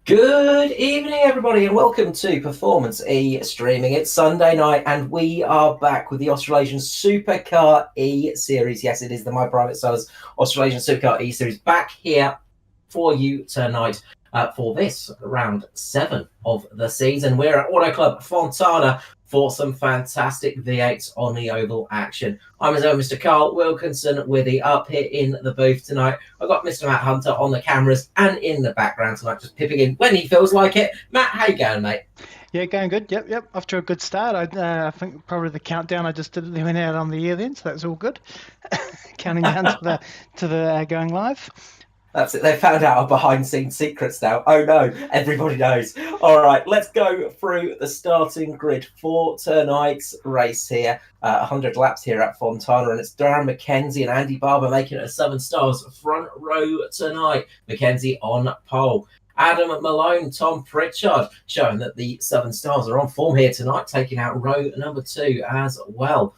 Good evening, everybody, and welcome to Performance E Streaming. It's Sunday night, and we are back with the Australasian Supercar eSeries. Yes, it is the My Private Cellar's Australasian Supercar eSeries back here for you tonight for this round 7 of the season. We're at AutoClub Fontana for some fantastic V8s on the oval action. I'm as own Mr. Carl Wilkinson with the up here in the booth tonight. I've got Mr. Matt Hunter on the cameras and in the background tonight, just pipping in when he feels like it. Matt, how you going, mate? Yeah, going good. Yep. Off to a good start. I think probably the countdown I just did went out on the air then, so that's all good. Counting down to the going live. That's it. They found out our behind-the-scenes secrets now. Oh no, everybody knows. All right, let's go through the starting grid for tonight's race here. 100 laps here at Fontana, and it's Darren McKenzie and Andy Barber making it a 7 stars front row tonight. McKenzie on pole. Adam Malone, Tom Pritchard, showing that the 7 stars are on form here tonight, taking out row number 2 as well.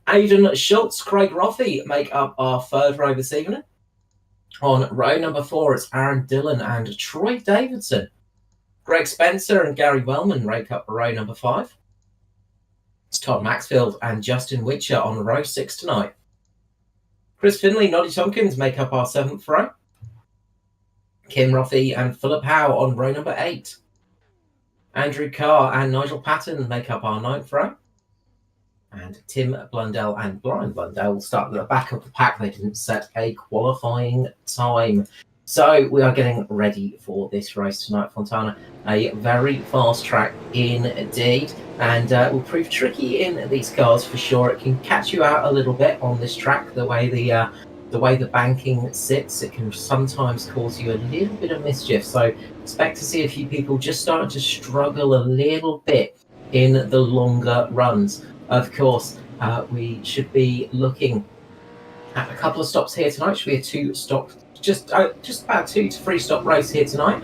Aidan Schultz, Craig Roffey make up our 3rd row this evening. On row number 4, it's Aaron Dillon and Troy Davidson. Greg Spencer and Gary Wellman make up row number 5. It's Todd Maxfield and Justin Whitcher on row 6 tonight. Chris Finley, Noddy Tompkins make up our 7th row. Kim Roffey and Philip Howe on row number 8. Andrew Carr and Nigel Patton make up our 9th row. And Tim Blundell and Brian Blundell will start at the back of the pack. They didn't set a qualifying time. So we are getting ready for this race tonight, Fontana. A very fast track indeed. And will prove tricky in these cars for sure. It can catch you out a little bit on this track, the way the banking sits. It can sometimes cause you a little bit of mischief. So expect to see a few people just starting to struggle a little bit in the longer runs. Of course, we should be looking at a couple of stops here tonight. Should be a 2-stop, just about 2 to 3 stop race here tonight.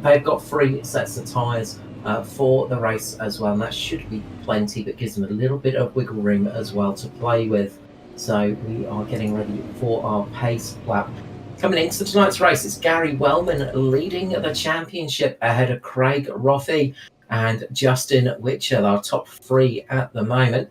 They've got 3 sets of tyres for the race as well, and that should be plenty, but gives them a little bit of wiggle room as well to play with. So we are getting ready for our pace lap. Coming into tonight's race, it's Gary Wellman leading the championship ahead of Craig Roffey and Justin Whitcher, our top 3 at the moment.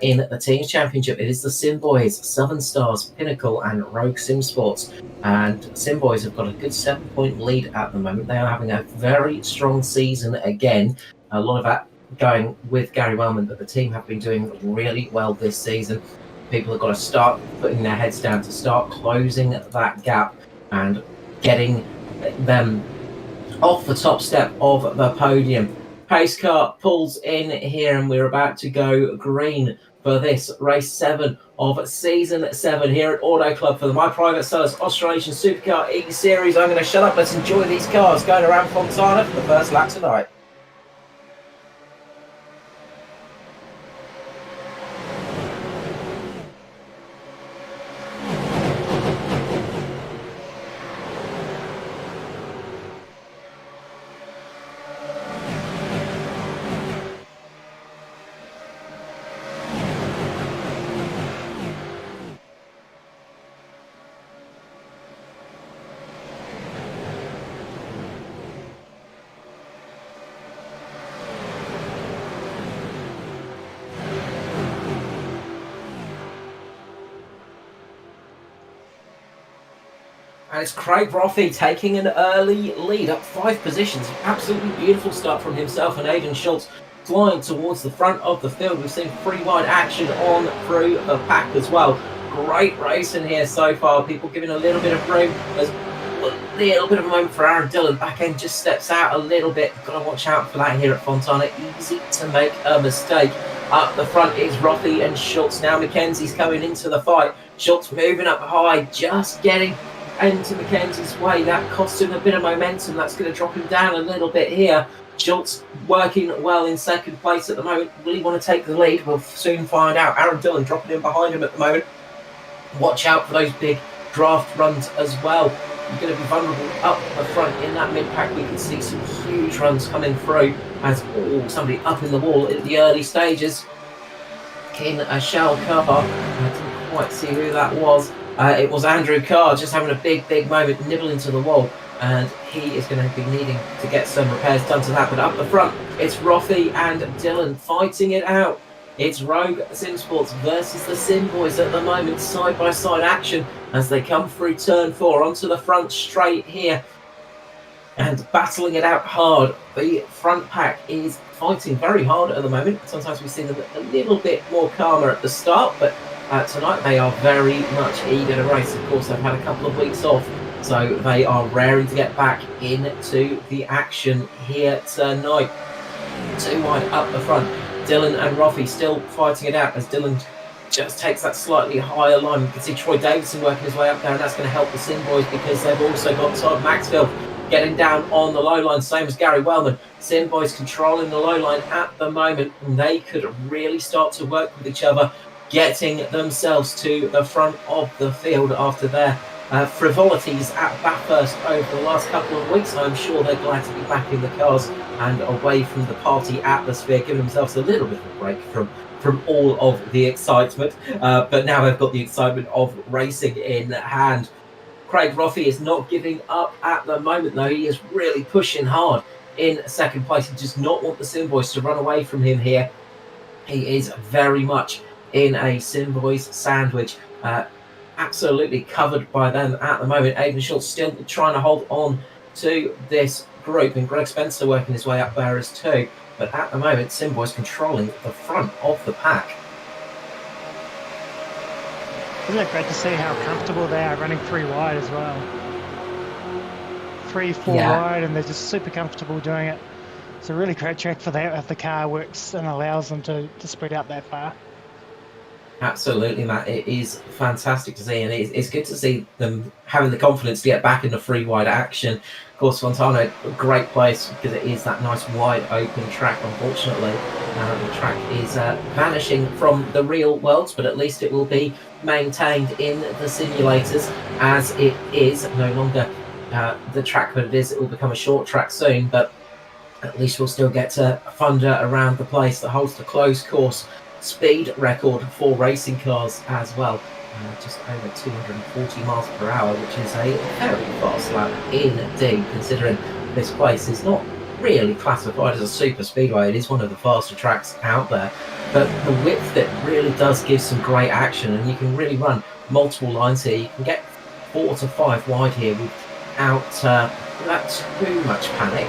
In the Teams Championship, it is the Sim Boys, 7 stars, Pinnacle and Rogue Sim Sports. And Sim Boys have got a good 7-point lead at the moment. They are having a very strong season again. A lot of that going with Gary Wellman, but the team have been doing really well this season. People have got to start putting their heads down to start closing that gap and getting them off the top step of the podium. Pace car pulls in here, and we're about to go green for this race 7 of season 7 here at Auto Club for the My Private Cellar's Australasian Supercar eSeries. I'm going to shut up. Let's enjoy these cars going around Fontana for the first lap tonight. And it's Craig Roffey taking an early lead, up 5 positions. Absolutely beautiful start from himself and Aidan Schultz flying towards the front of the field. We've seen 3 wide action on through the pack as well. Great racing here so far. People giving a little bit of room. There's a little bit of a moment for Aaron Dillon. Back end just steps out a little bit. Got to watch out for that here at Fontana. Easy to make a mistake. Up the front is Roffey and Schultz. Now McKenzie's coming into the fight. Schultz moving up high, just getting into McKenzie's way. That costs him a bit of momentum. That's going to drop him down a little bit here. Schultz working well in second place at the moment. Will he want to take the lead? We'll soon find out. Aaron Dillon dropping in behind him at the moment. Watch out for those big draft runs as well. You're going to be vulnerable up the front in that mid-pack. We can see some huge runs coming through as somebody up in the wall at the early stages. In a shell car. I didn't quite see who that was. It was Andrew Carr just having a big moment, nibbling to the wall. and he is going to be needing to get some repairs done to that. But up the front, it's Rothy and Dylan fighting it out. It's Rogue Sim Sports versus the Sim Boys at the moment, side-by-side action as they come through turn 4 onto the front straight here and battling it out hard. The front pack is fighting very hard at the moment. Sometimes we see them a little bit more calmer at the start, but tonight they are very much eager to race. Of course, they've had a couple of weeks off, so they are raring to get back into the action here tonight. 2 wide up the front. Dylan and Rothy still fighting it out as Dylan just takes that slightly higher line. You can see Troy Davidson working his way up there, and that's going to help the Sim Boys because they've also got Todd Maxfield getting down on the low line, same as Gary Wellman. Sim Boys controlling the low line at the moment, and they could really start to work with each other, getting themselves to the front of the field after their frivolities at Bathurst over the last couple of weeks. I'm sure they're glad to be back in the cars and away from the party atmosphere, giving themselves a little bit of a break from all of the excitement. But now they've got the excitement of racing in hand. Craig Rothy is not giving up at the moment, though. He is really pushing hard in second place. He does not want the Sim Boys to run away from him here. He is very much in a Sim Boys sandwich. Absolutely covered by them at the moment. Aidan Schultz still trying to hold on to this group, and Greg Spencer working his way up there as too. But at the moment, Sim Boys controlling the front of the pack. Isn't it great to see how comfortable they are running 3 wide as well? 3, 4 wide, and they're just super comfortable doing it. It's a really great track for that if the car works and allows them to spread out that far. Absolutely, Matt. It is fantastic to see, and it's good to see them having the confidence to get back into 3 wide action. Of course, Fontana, a great place because it is that nice wide open track. Unfortunately, the track is vanishing from the real world, but at least it will be maintained in the simulators as it is no longer the track that it is. It will become a short track soon, but at least we'll still get to thunder around the place that holds the closed course speed record for racing cars as well. Just over 240 miles per hour, which is a very fast lap indeed, considering this place is not really classified as a super speedway. It is one of the faster tracks out there, but the width of it really does give some great action, and you can really run multiple lines here. You can get 4 to 5 wide here without too much panic.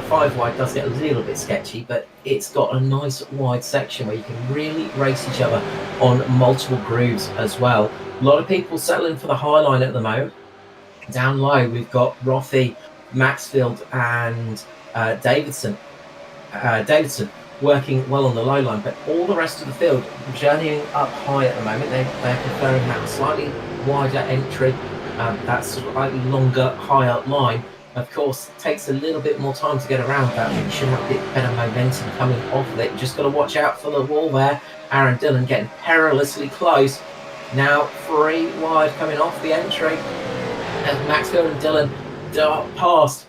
5 wide does get a little bit sketchy, but it's got a nice wide section where you can really race each other on multiple grooves as well. A lot of people settling for the high line at the moment. Down low, we've got Rothy, Maxfield, and Davidson working well on the low line, but all the rest of the field journeying up high at the moment. They're preferring that slightly wider entry, that slightly longer, higher line. Of course, it takes a little bit more time to get around that, but you should have a bit better momentum coming off of it. You just got to watch out for the wall there. Aaron Dillon getting perilously close. Now 3 wide coming off the entry as Maxfield and Dillon dart past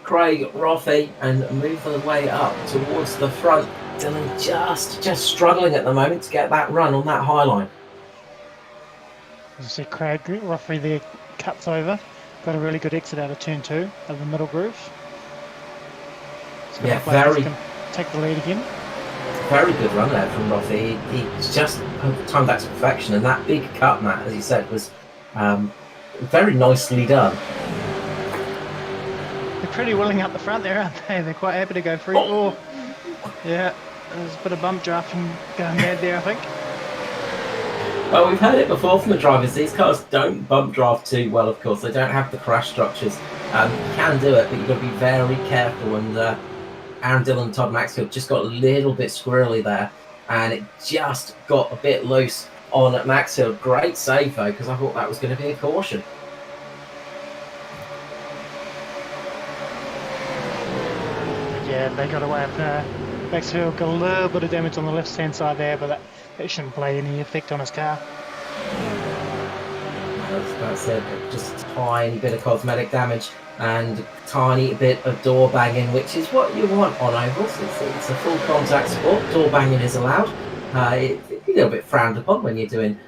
Craig Rothy and move their way up towards the front. Dillon just struggling at the moment to get that run on that high line. As you see, Craig Rothy there cuts over. Got a really good exit out of turn 2 of the middle groove. Yeah, very. Take the lead again. Very good run there from Rothy. He's just timed that to perfection, and that big cut, Matt, as you said, was very nicely done. They're pretty willing up the front there, aren't they? They're quite happy to go through. Oh, yeah, there's a bit of bump draft and going mad there, I think. Well, we've heard it before from the drivers. These cars don't bump draft too well, of course. They don't have the crash structures. You can do it, but you've got to be very careful. And Aaron Dillon and Todd Maxfield just got a little bit squirrely there, and it just got a bit loose on Maxfield. Great save, though, because I thought that was going to be a caution. Yeah, they got away with Maxfield. Got a little bit of damage on the left-hand side there, but that shouldn't play any effect on his car. That's it. Just a tiny bit of cosmetic damage and a tiny bit of door banging, which is what you want on ovals. It's a full contact sport. Door banging is allowed. It's a little bit frowned upon when you're doing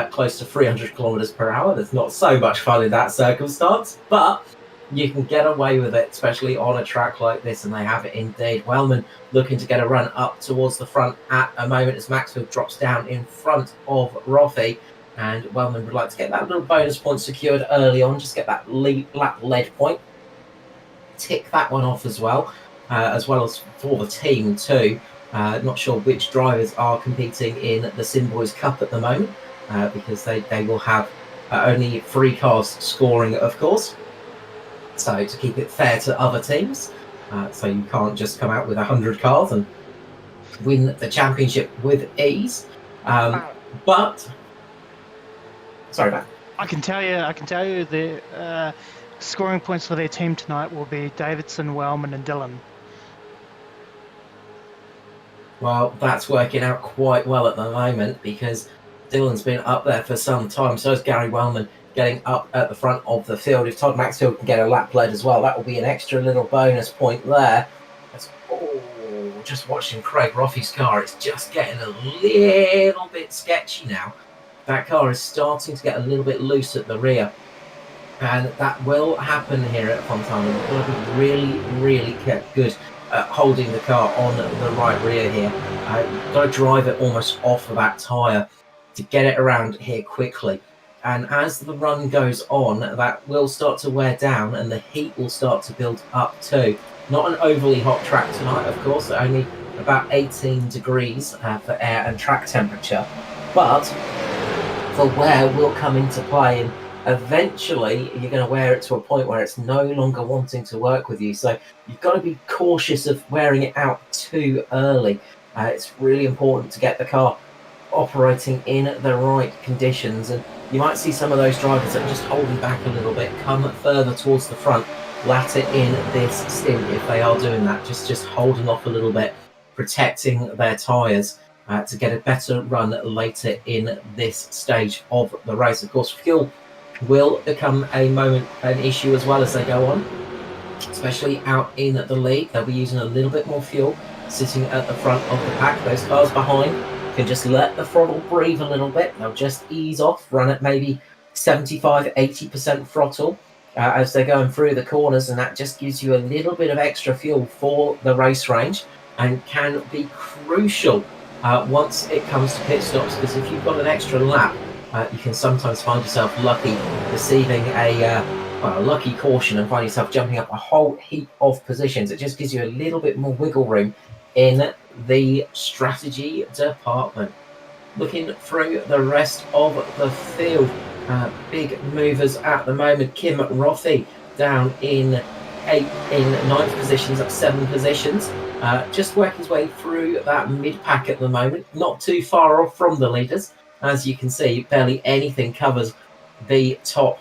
close to 300 kilometers per hour. There's not so much fun in that circumstance, but you can get away with it, especially on a track like this, and they have it indeed. Wellman looking to get a run up towards the front at a moment as Maxfield drops down in front of Roffey, and Wellman would like to get that little bonus point secured early on, just get that lap lead point, tick that one off as well as for the team too. Not sure which drivers are competing in the Simboys Cup at the moment, because they will have only 3 cars scoring, of course. So to keep it fair to other teams, so you can't just come out with 100 cars and win the championship with ease. But sorry, Matt. I can tell you the scoring points for their team tonight will be Davidson, Wellman, and Dillon. Well, that's working out quite well at the moment because Dillon's been up there for some time. So is Gary Wellman, getting up at the front of the field. If Todd Maxfield can get a lap lead as well, that will be an extra little bonus point there. Just watching Craig Roffey's car, it's just getting a little bit sketchy now. That car is starting to get a little bit loose at the rear. And that will happen here at Fontana. You've got to be really, really good at holding the car on the right rear here. You've got to drive it almost off of that tyre to get it around here quickly. And as the run goes on, that will start to wear down and the heat will start to build up too. Not an overly hot track tonight, of course, only about 18 degrees for air and track temperature. But the wear will come into play, and eventually you're going to wear it to a point where it's no longer wanting to work with you. So you've got to be cautious of wearing it out too early. It's really important to get the car operating in the right conditions, and you might see some of those drivers that are just holding back a little bit come further towards the front, latter in this stint if they are doing that, just holding off a little bit, protecting their tyres to get a better run later in this stage of the race. Of course, fuel will become an issue as well as they go on, especially out in the lead. They'll be using a little bit more fuel sitting at the front of the pack. Those cars behind can just let the throttle breathe a little bit. They'll just ease off, run at maybe 75-80% throttle as they're going through the corners, and that just gives you a little bit of extra fuel for the race range and can be crucial once it comes to pit stops, because if you've got an extra lap, you can sometimes find yourself lucky receiving a lucky caution and find yourself jumping up a whole heap of positions. It just gives you a little bit more wiggle room in the strategy department. Looking through the rest of the field, big movers at the moment. Kim Roffey down in ninth positions, up 7 positions. Just working his way through that mid-pack at the moment. Not too far off from the leaders. As you can see, barely anything covers the top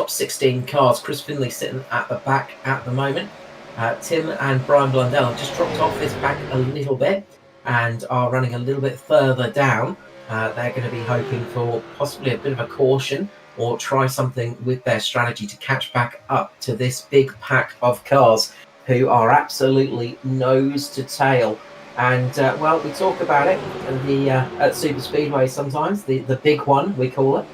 16 cars. Chris Finley sitting at the back at the moment. Tim and Brian Blundell have just dropped off this pack a little bit and are running a little bit further down. They're going to be hoping for possibly a bit of a caution or try something with their strategy to catch back up to this big pack of cars who are absolutely nose to tail. And well, we talk about it at Super Speedway sometimes, the big one we call it.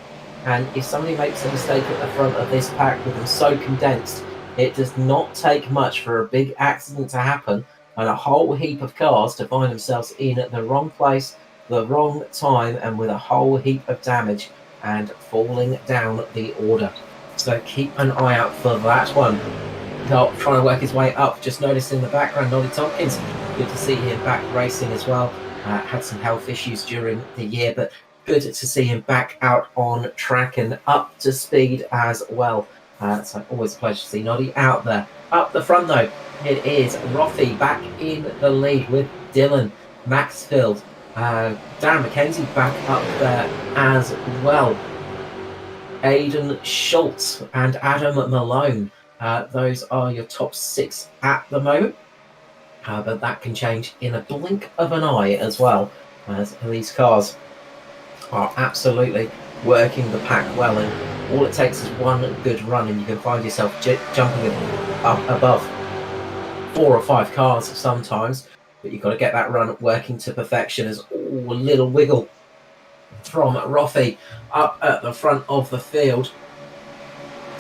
And if somebody makes a mistake at the front of this pack with them so condensed, it does not take much for a big accident to happen and a whole heap of cars to find themselves in the wrong place, the wrong time, and with a whole heap of damage and falling down the order. So keep an eye out for that one. Now, trying to work his way up, just noticed in the background, Noddy Tompkins. Good to see him back racing as well. Had some health issues during the year, but good to see him back out on track and up to speed as well. So always a pleasure to see Noddy out there. Up the front though, it is Roffey back in the lead with Dylan Maxfield. Darren McKenzie back up there as well. Aidan Schultz and Adam Malone. Those are your top 6 at the moment. But that can change in a blink of an eye as well, as these cars are absolutely working the pack well, and all it takes is one good run and you can find yourself jumping up above 4 or 5 cars sometimes, but you've got to get that run working to perfection. As a little wiggle from Roffey up at the front of the field.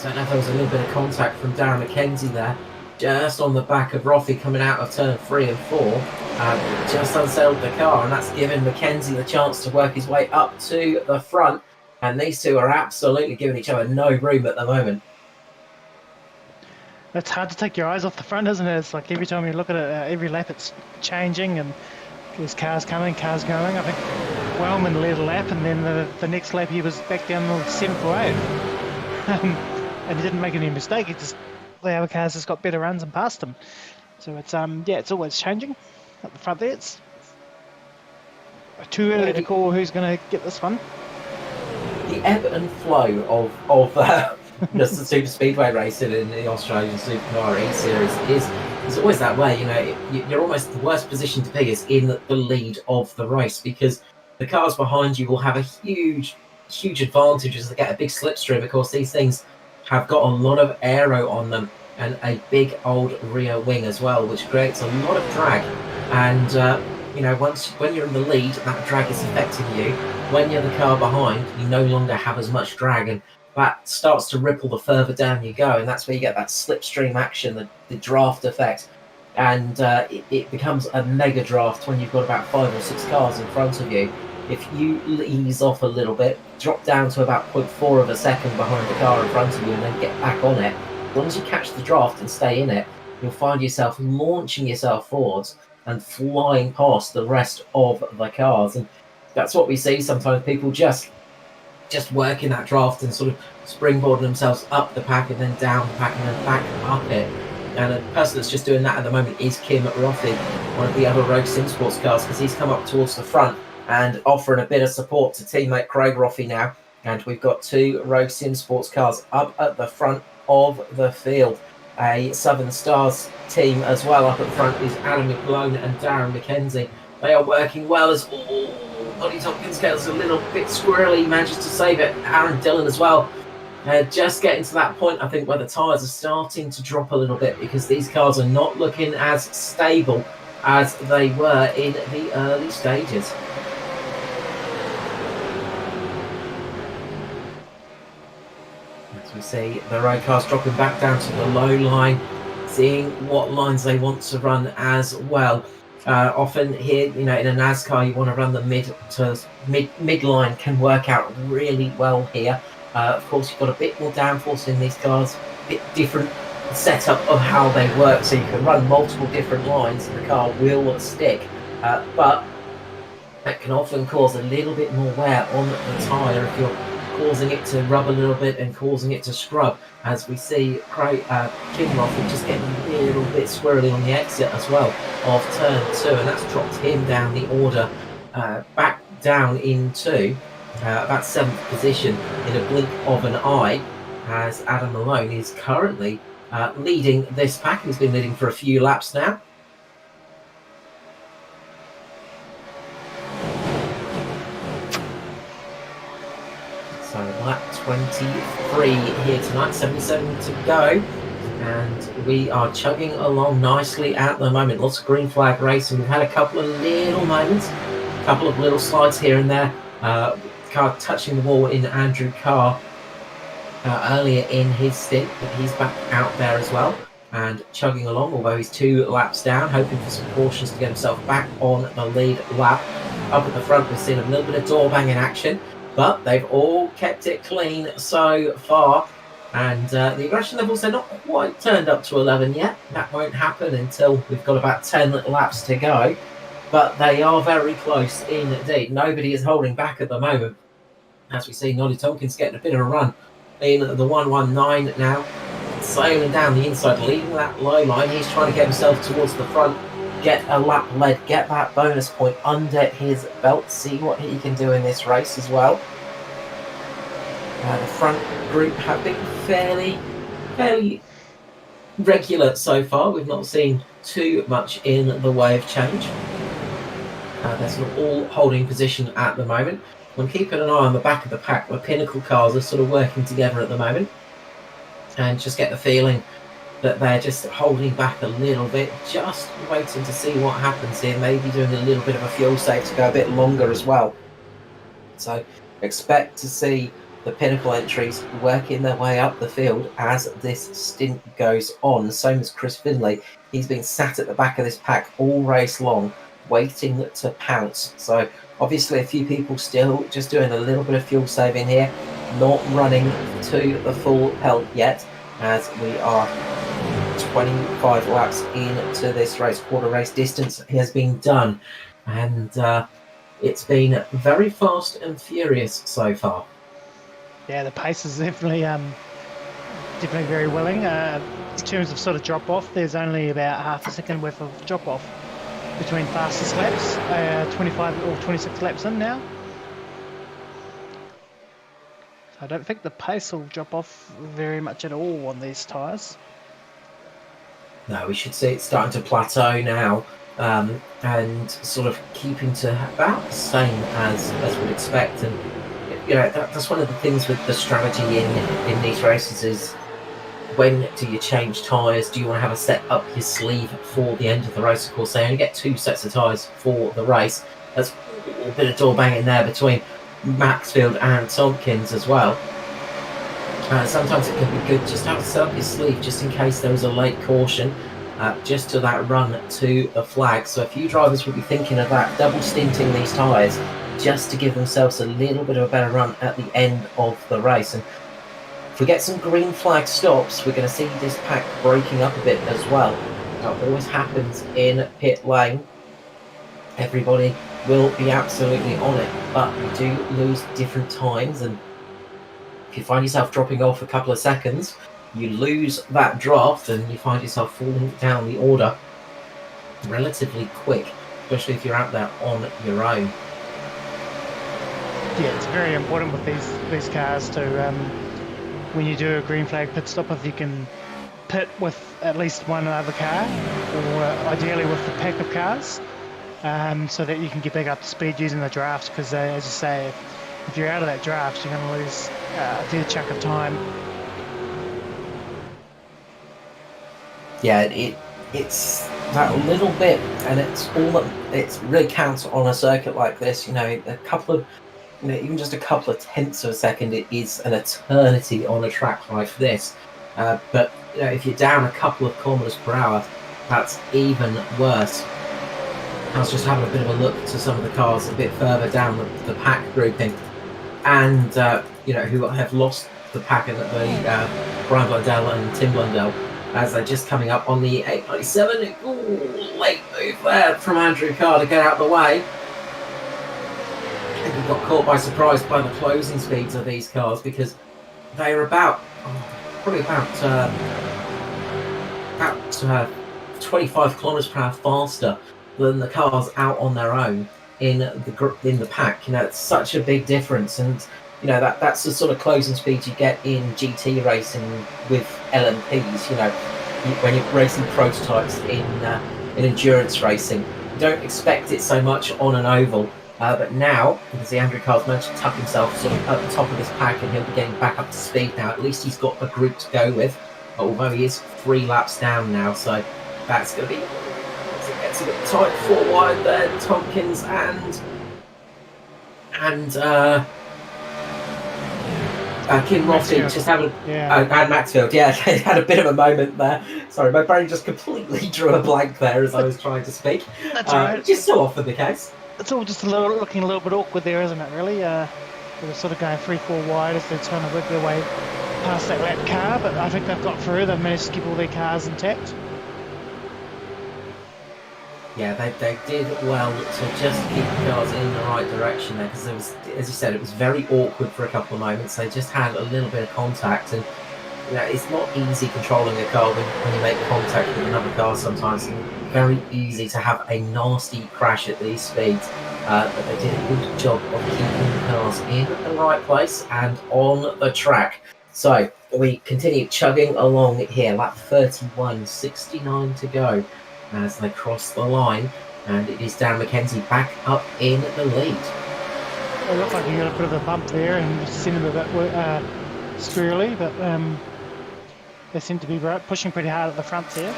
Don't know if there was a little bit of contact from Darren McKenzie there, just on the back of Roffey coming out of turn 3 and 4. Just unsettled the car, and that's given McKenzie the chance to work his way up to the front. And these two are absolutely giving each other no room at the moment. It's hard to take your eyes off the front, isn't it? It's like every time you look at it, every lap it's changing, and there's cars coming, cars going. I think Wellman led a lap, and then the next lap he was back down the 7th or 8th. And he didn't make any mistake. He just, the other cars just got better runs and passed him. So it's it's always changing at the front there. It's too early to call who's going to get this one. The ebb and flow of just the super speedway racing in the Australian Supercar eSeries is always that way. You know, you're almost the worst position to be is in the lead of the race, because the cars behind you will have a huge advantage as they get a big slipstream. Of course, these things have got a lot of aero on them and a big old rear wing as well, which creates a lot of drag. And you know, when you're in the lead, that drag is affecting you. When you're the car behind, you no longer have as much drag, and that starts to ripple the further down you go, and that's where you get that slipstream action, the draft effect, and it becomes a mega draft when you've got about 5 or 6 cars in front of you. If you ease off a little bit, drop down to about 0.4 of a second behind the car in front of you, and then get back on it, as long as you catch the draft and stay in it, you'll find yourself launching yourself forwards and flying past the rest of the cars. And that's what we see sometimes, people just working that draft and sort of springboarding themselves up the pack and then down the pack and then back up it. And a person that's just doing that at the moment is Kim Roffey, one of the other Rogue Sim Sports cars, because he's come up towards the front and offering a bit of support to teammate Craig Roffey now. And we've got 2 Rogue Sim Sports cars up at the front of the field. A Southern Stars team as well up at the front is Adam McGlone and Darren McKenzie. They are working well as Noddy Tompkins gets a little bit squirrely, manages to save it. Aaron Dillon as well. Just getting to that point, I think, where the tyres are starting to drop a little bit, because these cars are not looking as stable as they were in the early stages. As we see the road cars dropping back down to the low line, seeing what lines they want to run as well. Often here, you know, in a NASCAR, you want to run the mid line, can work out really well here. Of course, you've got a bit more downforce in these cars, a bit different setup of how they work, so you can run multiple different lines and the car will stick. But that can often cause a little bit more wear on the tyre if you're causing it to rub a little bit and causing it to scrub, as we see Kim Roffey just getting a little bit squirrely on the exit as well of turn 2, and that's dropped him down the order back down into about 7th position in a blink of an eye, as Adam Malone is currently leading this pack. He's been leading for a few laps now. So lap 23 here tonight, 77 to go, and we are chugging along nicely at the moment. Lots of green flag racing. We've had a couple of little moments, a couple of little slides here and there. Car touching the wall in Andrew Carr earlier in his stint, but he's back out there as well and chugging along, although he's 2 laps down, hoping for some cautions to get himself back on the lead lap. Up at the front, we've seen a little bit of door banging action, but they've all kept it clean so far, and the aggression levels, they're not quite turned up to 11 yet. That won't happen until we've got about 10 laps to go, but they are very close indeed. Nobody is holding back at the moment, as we see Noddy Tompkins getting a bit of a run in the 119 now, sailing down the inside, leading that low line. He's trying to get himself towards the front, get a lap led, get that bonus point under his belt, see what he can do in this race as well. The front group have been fairly regular so far. We've not seen too much in the way of change. They're sort of all holding position at the moment. I'm keeping an eye on the back of the pack. The Pinnacle cars are sort of working together at the moment, and just get the feeling that they're just holding back a little bit, just waiting to see what happens here, maybe doing a little bit of a fuel save to go a bit longer as well. So expect to see the pinnacle entries working their way up the field as this stint goes on. Same as Chris Finlay. He's been sat at the back of this pack all race long, waiting to pounce. So obviously a few people still just doing a little bit of fuel saving here, not running to the full pelt yet, as we are 25 laps into this race. Quarter race distance has been done, and it's been very fast and furious so far. Yeah, the pace is definitely very willing. In terms of sort of drop off, there's only about half a second worth of drop off between fastest laps, 25 or 26 laps in now. I don't think the pace will drop off very much at all on these tyres. No, we should see it starting to plateau now, and sort of keeping to about the same as we'd expect. And you know, that's one of the things with the strategy in these races is, when do you change tyres? Do you want to have a set up your sleeve for the end of the race? Of course, they only get 2 sets of tyres for the race. There's a bit of door banging there between Maxfield and Tompkins as well. Sometimes it can be good just to have a set up your sleeve just in case there was a late caution, just to that run to the flag. So a few drivers will be thinking of that, double stinting these tyres just to give themselves a little bit of a better run at the end of the race. And if we get some green flag stops, we're going to see this pack breaking up a bit as well. That always happens in pit lane. Everybody will be absolutely on it, but we do lose different times, and if you find yourself dropping off a couple of seconds, you lose that draft and you find yourself falling down the order relatively quick, especially if you're out there on your own. Yeah, it's very important with these cars to, when you do a green flag pit stop, if you can pit with at least one other car, or ideally with the pack of cars, so that you can get back up to speed using the draft, because as you say, if you're out of that draft, you're going to lose a fair chunk of time. Yeah, it's that little bit, and it's really counts on a circuit like this. You know, a couple of, you know, even just a couple of tenths of a second, it is an eternity on a track like this. But you know, if you're down a couple of kilometers per hour, that's even worse. I was just having a bit of a look to some of the cars a bit further down the pack grouping, and you know, who have lost the pack at the Brian Blundell and Tim Blundell, as they're just coming up on the 897. Ooh, late move there from Andrew Carr to get out of the way. I think we got caught by surprise by the closing speeds of these cars, because they are probably about 25 kilometers per hour faster than the cars out on their own in the pack. You know, it's such a big difference, and you know, that's the sort of closing speed you get in GT racing with LMPs. You know, when you're racing prototypes in endurance racing, you don't expect it so much on an oval. But now, because the Andrew Carr's managed to tuck himself sort of at the top of this pack, and he'll be getting back up to speed now. At least he's got a group to go with, although he is 3 laps down now, so that's going to be, it's a bit tight 4 wide there. Tompkins and Kim Rossi just having and Maxfield, yeah, had a bit of a moment there. Sorry, my brain just completely drew a blank there as I was trying to speak. That's right. Just so often the case. It's all just looking a little bit awkward there, isn't it, really? They're sort of going 3-4 wide as they're trying to work their way past that lap car, but I think they've got through. They've managed to keep all their cars intact. Yeah, they did well to just keep the cars in the right direction there, because it was, as you said, it was very awkward for a couple of moments. They just had a little bit of contact, and you know, it's not easy controlling a car when you make contact with another car sometimes. And very easy to have a nasty crash at these speeds, but they did a good job of keeping the cars in the right place and on the track. So we continue chugging along here, lap 31, 69 to go as they cross the line, and it is Dan McKenzie back up in the lead. It looked like he got a bit of a bump there and sent him a bit squirrely, but they seem to be pushing pretty hard at the front there.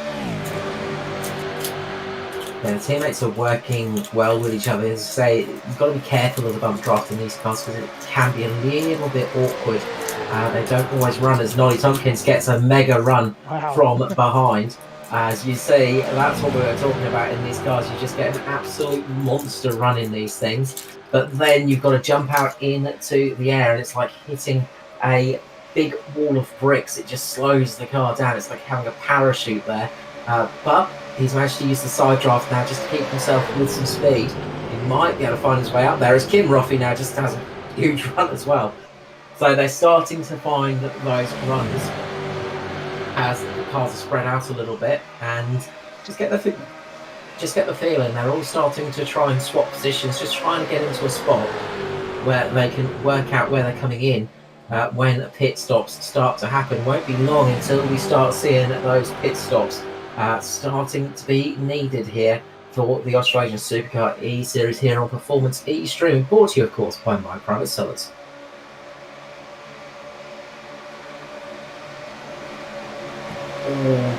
Yeah, the teammates are working well with each other. As I say, you've got to be careful of the bump draft in these cars because it can be a little bit awkward. They don't always run as Nolly Tompkins gets a mega run from behind. As you see, that's what we were talking about in these cars. You just get an absolute monster run in these things. But then you've got to jump out into the air, and it's like hitting a big wall of bricks. It just slows the car down. It's like having a parachute there. But he's managed to use the side draft now just to keep himself with some speed. He might be able to find his way up there, as Kim Roffey now just has a huge run as well. So they're starting to find those runs as the cars are spread out a little bit, and just get the feeling they're all starting to try and swap positions, just trying to get into a spot where they can work out where they're coming in. When pit stops start to happen, won't be long until we start seeing those pit stops starting to be needed here for the Australasian Supercar eSeries here on Performance eStream, brought to you, of course, by my Private Cellars.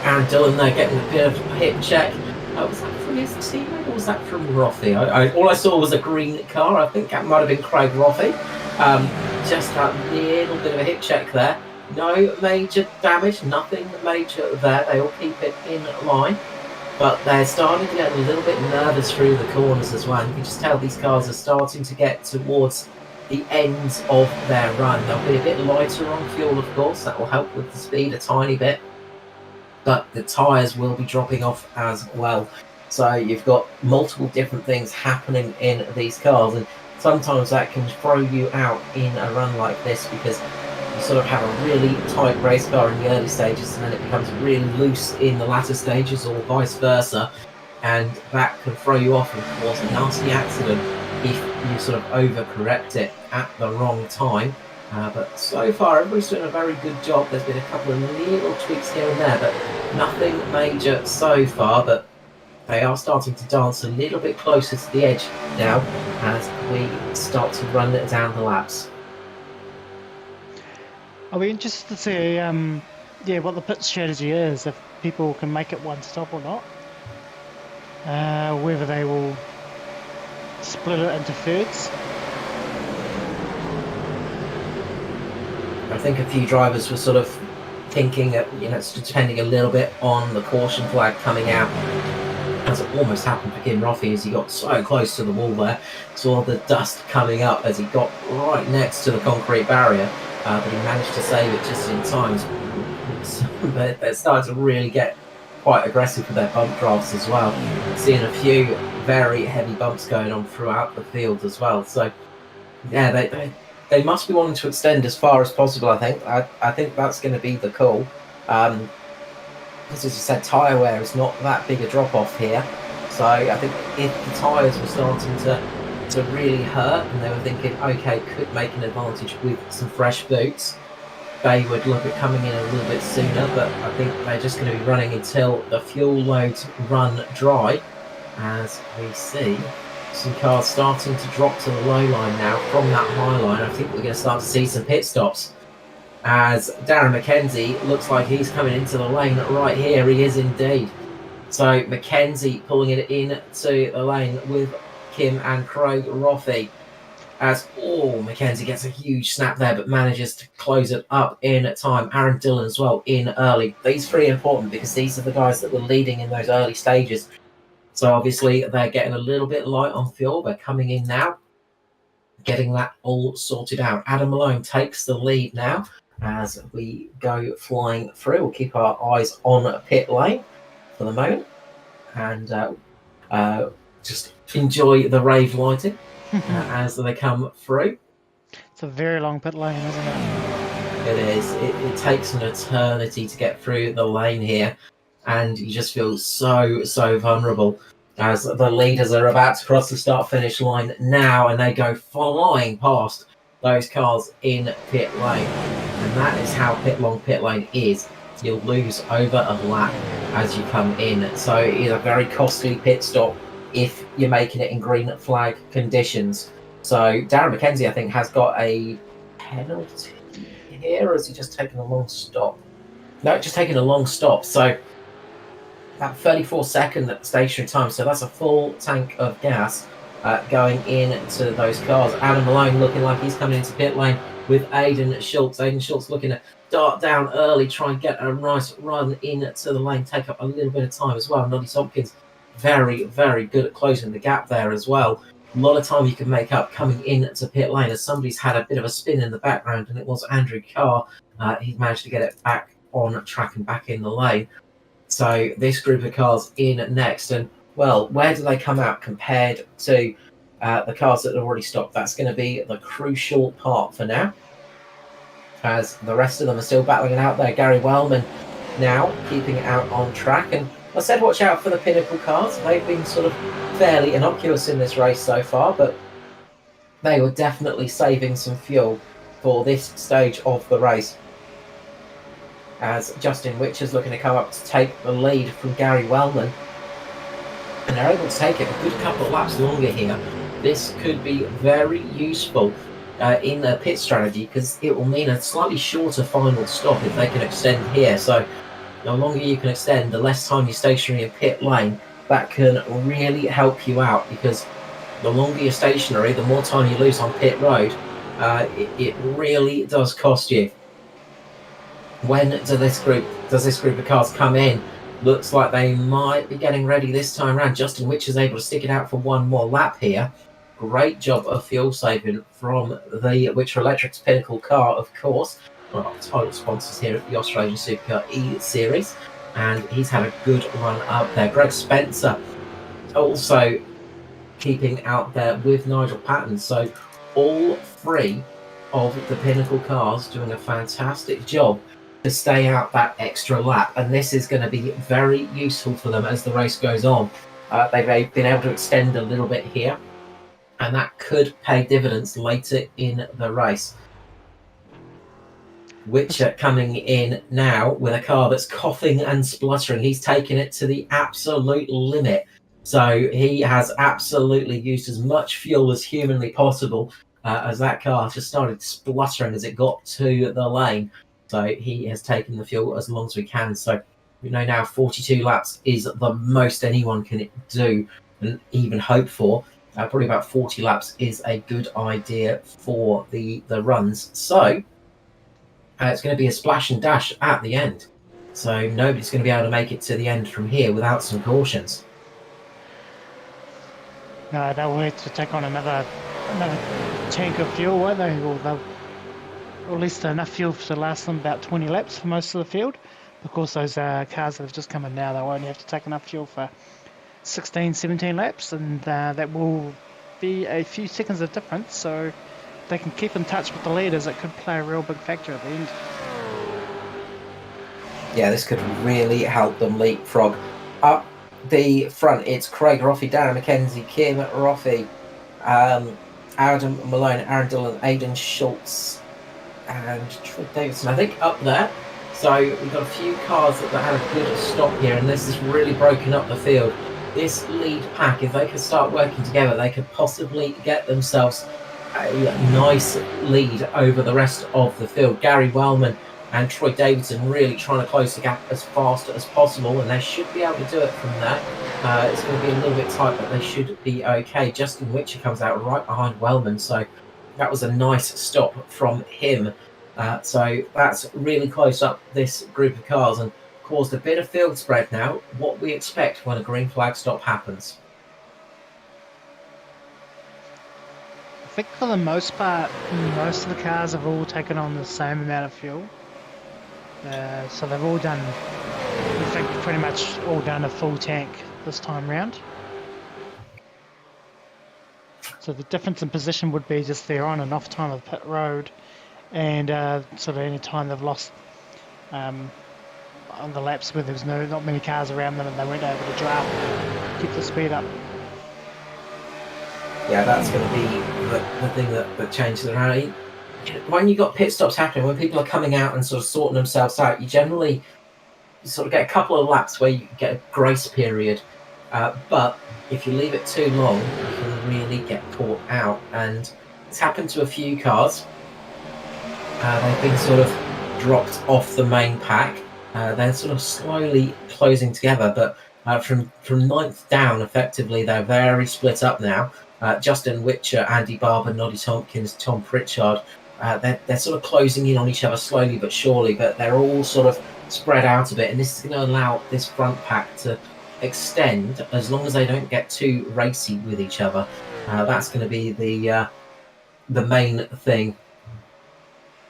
Aaron Dillon there getting a bit of a hit check. Was that from his teammate or was that from Roffey? All I saw was a green car. I think that might have been Craig Roffey. Just that little bit of a hit check there. No major damage, nothing major there. They all keep it in line. But they're starting to get a little bit nervous through the corners as well. You can just tell these cars are starting to get towards the ends of their run. They'll be a bit lighter on fuel, of course. That will help with the speed a tiny bit. But the tyres will be dropping off as well. So you've got multiple different things happening in these cars, and sometimes that can throw you out in a run like this because you sort of have a really tight race car in the early stages and then it becomes really loose in the latter stages, or vice versa, and that can throw you off and cause a nasty accident if you sort of overcorrect it at the wrong time. But so far, everybody's doing a very good job. There's been a couple of little tweaks here and there, but nothing major so far. But they are starting to dance a little bit closer to the edge now as we start to run down the laps. I'll be interested to see, what the pit strategy is, if people can make it one stop or not. Whether they will split it into thirds. I think a few drivers were sort of thinking that, it's depending a little bit on the caution flag coming out, as it almost happened for Kim Roffey as he got so close to the wall there. Saw the dust coming up as he got right next to the concrete barrier, but he managed to save it just in time. But they're starting to really get quite aggressive with their bump drafts as well. Seeing a few very heavy bumps going on throughout the field as well. So, yeah, they must be wanting to extend as far as possible, I think. I think that's going to be the call. Because as you said, tyre wear is not that big a drop-off here. So I think if the tyres were starting to really hurt and they were thinking, okay, could make an advantage with some fresh boots, they would look at coming in a little bit sooner. But I think they're just going to be running until the fuel loads run dry, as we see some cars starting to drop to the low line now from that high line. I think we're going to start to see some pit stops as Darren McKenzie looks like he's coming into the lane right here. He is indeed. So McKenzie pulling it into the lane with Kim and Craig Roffey as McKenzie gets a huge snap there but manages to close it up in time. Aaron Dillon as well in early. These three are important because these are the guys that were leading in those early stages. So obviously they're getting a little bit light on fuel. They're coming in now, getting that all sorted out. Adam Malone takes the lead now as we go flying through. We'll keep our eyes on pit lane for the moment and just enjoy the rave lighting as they come through. It's a very long pit lane, isn't it? It is. It takes an eternity to get through the lane here. And you just feel so vulnerable as the leaders are about to cross the start-finish line now, and they go flying past those cars in pit lane. And that is how long pit lane is. You'll lose over a lap as you come in. So it is a very costly pit stop if you're making it in green flag conditions. So Darren McKenzie, I think, has got a penalty here, or has he just taken a long stop? No, just taking a long stop. So At 34-second stationary time, so that's a full tank of gas going into those cars. Adam Malone looking like he's coming into pit lane with Aidan Schultz. Aidan Schultz looking to dart down early, try and get a nice run into the lane, take up a little bit of time as well. Noddy Tompkins very, very good at closing the gap there as well. A lot of time you can make up coming into pit lane as somebody's had a bit of a spin in the background, and it was Andrew Carr. He managed to get it back on track and back in the lane. So this group of cars in next, and well, where do they come out compared to the cars that have already stopped? That's going to be the crucial part for now, as the rest of them are still battling it out there. Gary Wellman now keeping it out on track, and I said watch out for the Pinnacle cars. They've been sort of fairly innocuous in this race so far, but they were definitely saving some fuel for this stage of the race, as Justin Whitcher's looking to come up to take the lead from Gary Wellman, and they're able to take it a good couple of laps longer here. This could be very useful in their pit strategy, because it will mean a slightly shorter final stop if they can extend here. So the longer you can extend, the less time you're stationary in pit lane. That can really help you out, because the longer you're stationary, the more time you lose on pit road. It really does cost you. When does this group of cars come in? Looks like they might be getting ready this time around. Justin Whitcher's able to stick it out for one more lap here. Great job of fuel saving from the Whitcher Electrix Pinnacle car, of course. One of our title sponsors here at the Australasian Supercar eSeries. And he's had a good run up there. Greg Spencer also keeping out there with Nigel Patton. So all three of the Pinnacle cars doing a fantastic job to stay out that extra lap, and this is going to be very useful for them as the race goes on. They've been able to extend a little bit here, and that could pay dividends later in the race. Whitcher coming in now with a car that's coughing and spluttering. He's taken it to the absolute limit, so he has absolutely used as much fuel as humanly possible, as that car just started spluttering as it got to the lane. So he has taken the fuel as long as we can. So we know now 42 laps is the most anyone can do and even hope for. Probably about 40 laps is a good idea for the runs. So it's going to be a splash and dash at the end. So nobody's going to be able to make it to the end from here without some cautions. No, they'll need to take on another tank of fuel, won't they? Or at least enough fuel to last them about 20 laps for most of the field. Of course, those cars that have just come in now, they'll only have to take enough fuel for 16, 17 laps, and that will be a few seconds of difference. So if they can keep in touch with the leaders, it could play a real big factor at the end. Yeah, this could really help them leapfrog. Up the front, it's Craig Roffey, Darren McKenzie, Kim Roffey, Adam Malone, Aaron Dillon, Aidan Schultz, and Troy Davidson, I think, up there. So we've got a few cars that had a good stop here, and this has really broken up the field. This lead pack, if they could start working together, they could possibly get themselves a nice lead over the rest of the field. Gary Wellman and Troy Davidson really trying to close the gap as fast as possible, and they should be able to do it from there. It's going to be a little bit tight, but they should be okay. Justin Whitcher comes out right behind Wellman, so that was a nice stop from him. So that's really close up this group of cars and caused a bit of field spread now. What we expect when a green flag stop happens. I think for the most part, most of the cars have all taken on the same amount of fuel. So they've all done, I think pretty much all done a full tank this time round. So the difference in position would be just their on and off time of pit road, and sort of any time they've lost on the laps where there's not many cars around them and they weren't able to draft, keep the speed up. Yeah, that's going to be the thing that changes around. When you've got pit stops happening, when people are coming out and sort of sorting themselves out, you generally sort of get a couple of laps where you get a grace period. But if you leave it too long, you can really get caught out. And it's happened to a few cars. They've been sort of dropped off the main pack. They're sort of slowly closing together, but From ninth down, effectively, they're very split up now. Justin Whitcher, Andy Barber, Noddy Tompkins, Tom Pritchard, they're sort of closing in on each other slowly but surely, but they're all sort of spread out a bit, and this is going to allow this front pack to extend as long as they don't get too racy with each other. That's going to be the main thing.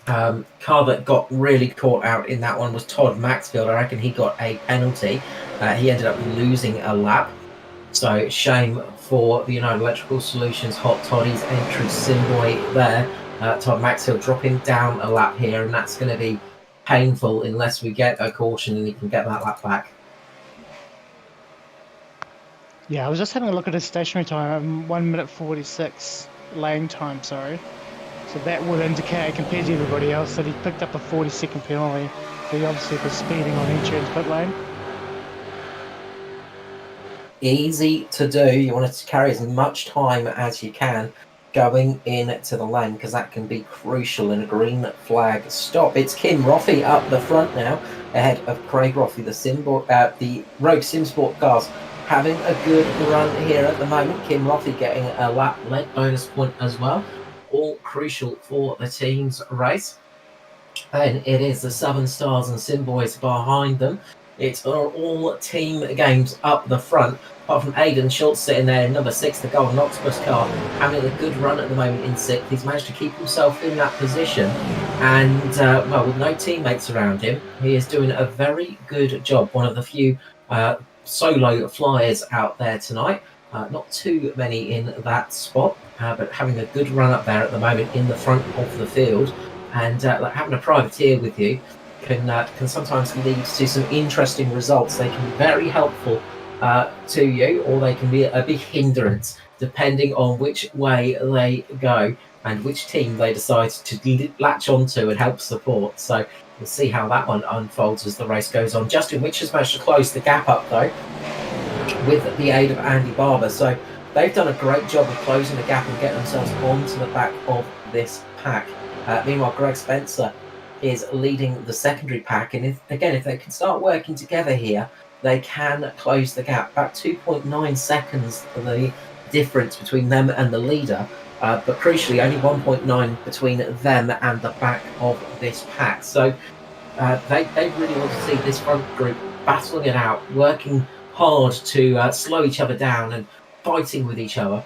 Car that got really caught out in that one was Todd Maxfield. I reckon he got a penalty. He ended up losing a lap. So shame for the United Electrical Solutions Hot Toddys entry Simboy there. Todd Maxfield dropping down a lap here, and that's going to be painful unless we get a caution and he can get that lap back. Yeah, I was just having a look at his stationary time, 1 minute 46 lane time, sorry. So that would indicate, compared to everybody else, that he picked up a 40-second penalty. So he obviously was speeding on each end pit lane. Easy to do. You want to carry as much time as you can going into the lane, because that can be crucial in a green flag stop. It's Kim Roffey up the front now, ahead of Craig Roffey. The Rogue Simsport cars having a good run here at the moment. Kim Roffey getting a lap lead bonus point as well. All crucial for the team's race. And it is the Southern Stars and Simboys behind them. It's all team games up the front, apart from Aidan Schultz sitting there in number 6, the Golden Octopus car, having a good run at the moment in 6th. He's managed to keep himself in that position, and well, with no teammates around him, he is doing a very good job. One of the few solo flyers out there tonight. Not too many in that spot, but having a good run up there at the moment in the front of the field, and like having a privateer with you can sometimes lead to some interesting results. They can be very helpful to you, or they can be a big hindrance depending on which way they go and which team they decide to latch onto and help support. So we'll see how that one unfolds as the race goes on. Justin Which has managed to close the gap up though with the aid of Andy Barber, so they've done a great job of closing the gap and getting themselves onto the back of this pack. Meanwhile, Greg Spencer is leading the secondary pack, and if they can start working together here, they can close the gap. About 2.9 seconds of the difference between them and the leader, but crucially only 1.9 between them and the back of this pack. So they really want to see this front group battling it out, working hard to slow each other down and fighting with each other,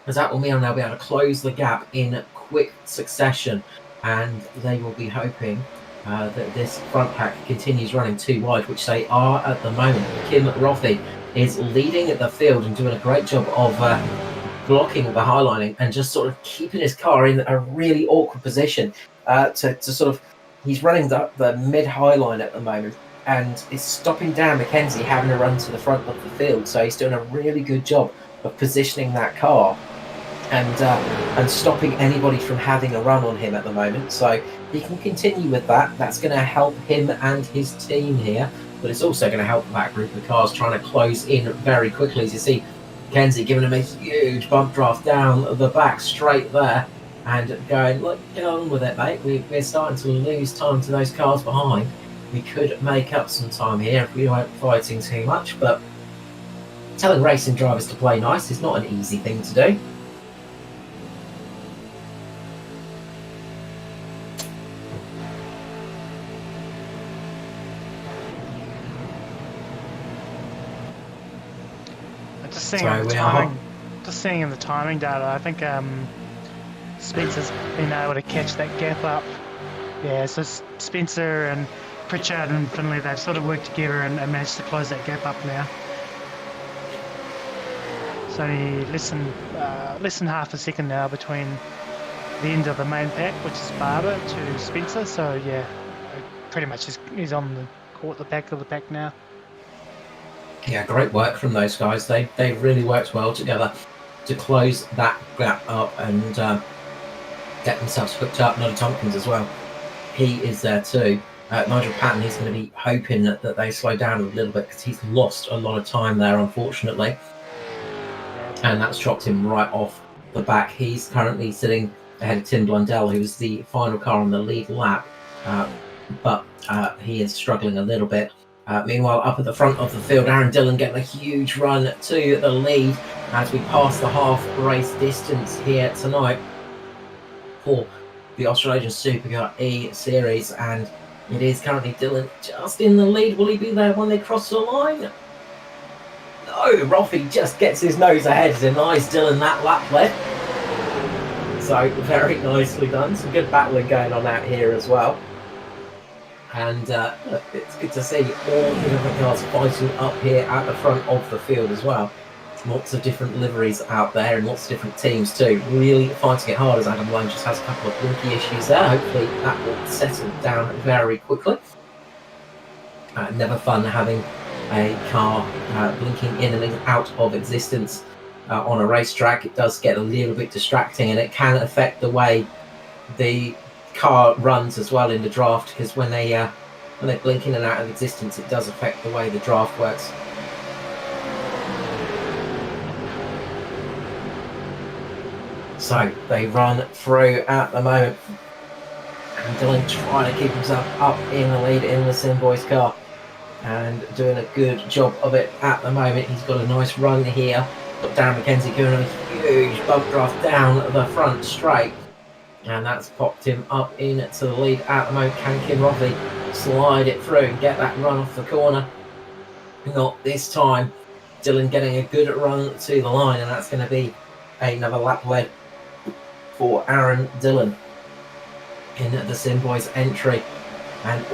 as that will mean they'll be able to close the gap in quick succession, and they will be hoping that this front pack continues running too wide, which they are at the moment. Kim Roffey is leading the field and doing a great job of blocking the highlining and just sort of keeping his car in a really awkward position to sort of, he's running the mid-high line at the moment, and is stopping Dan McKenzie having to run to the front of the field. So he's doing a really good job of positioning that car and stopping anybody from having a run on him at the moment. So he can continue with that. That's going to help him and his team here, but it's also going to help that group of cars trying to close in very quickly. As you see, McKenzie giving him a huge bump draft down the back straight there and going, look, get on with it, mate. We're starting to lose time to those cars behind. We could make up some time here if we weren't fighting too much, but telling racing drivers to play nice is not an easy thing to do. Just seeing in the timing data, I think Spencer's been able to catch that gap up. Yeah, so Spencer and Pritchard and Finley, they've sort of worked together and managed to close that gap up now. It's only less than half a second now between the end of the main pack, which is Barber, to Spencer. So yeah, pretty much he's on the back of the pack now. Yeah, great work from those guys. They really worked well together to close that gap up and get themselves hooked up. Noddy Tompkins as well. He is there too. Nigel Patton, he's going to be hoping that they slow down a little bit because he's lost a lot of time there, unfortunately. And that's dropped him right off the back. He's currently sitting ahead of Tim Blundell, who's the final car on the lead lap. But he is struggling a little bit. Meanwhile, up at the front of the field, Aaron Dillon getting a huge run to the lead as we pass the half race distance here tonight for the Australasian Supercar eSeries, and it is currently Dillon just in the lead. Will he be there when they cross the line? No, Roffey just gets his nose ahead, denies Dillon that lap left. So very nicely done. Some good battling going on out here as well. And it's good to see all the different cars fighting up here at the front of the field as well. Lots of different liveries out there and lots of different teams too. Really fighting it hard as Adam Lone just has a couple of blinky issues there. Hopefully that will settle down very quickly. Never fun having a car blinking in and out of existence on a racetrack. It does get a little bit distracting and it can affect the way the car runs as well in the draft, because when they blink in and out of existence, it does affect the way the draft works. So they run through at the moment, and Dillon trying to keep himself up in the lead in the Simboys car and doing a good job of it at the moment. He's got a nice run here. Got Darren McKenzie doing a huge bump draft down the front straight, and that's popped him up into the lead at the moment. Can Kim Roffey slide it through and get that run off the corner? Not this time. Dillon getting a good run to the line, and that's going to be another lap lead for Aaron Dillon in the Simboys entry. And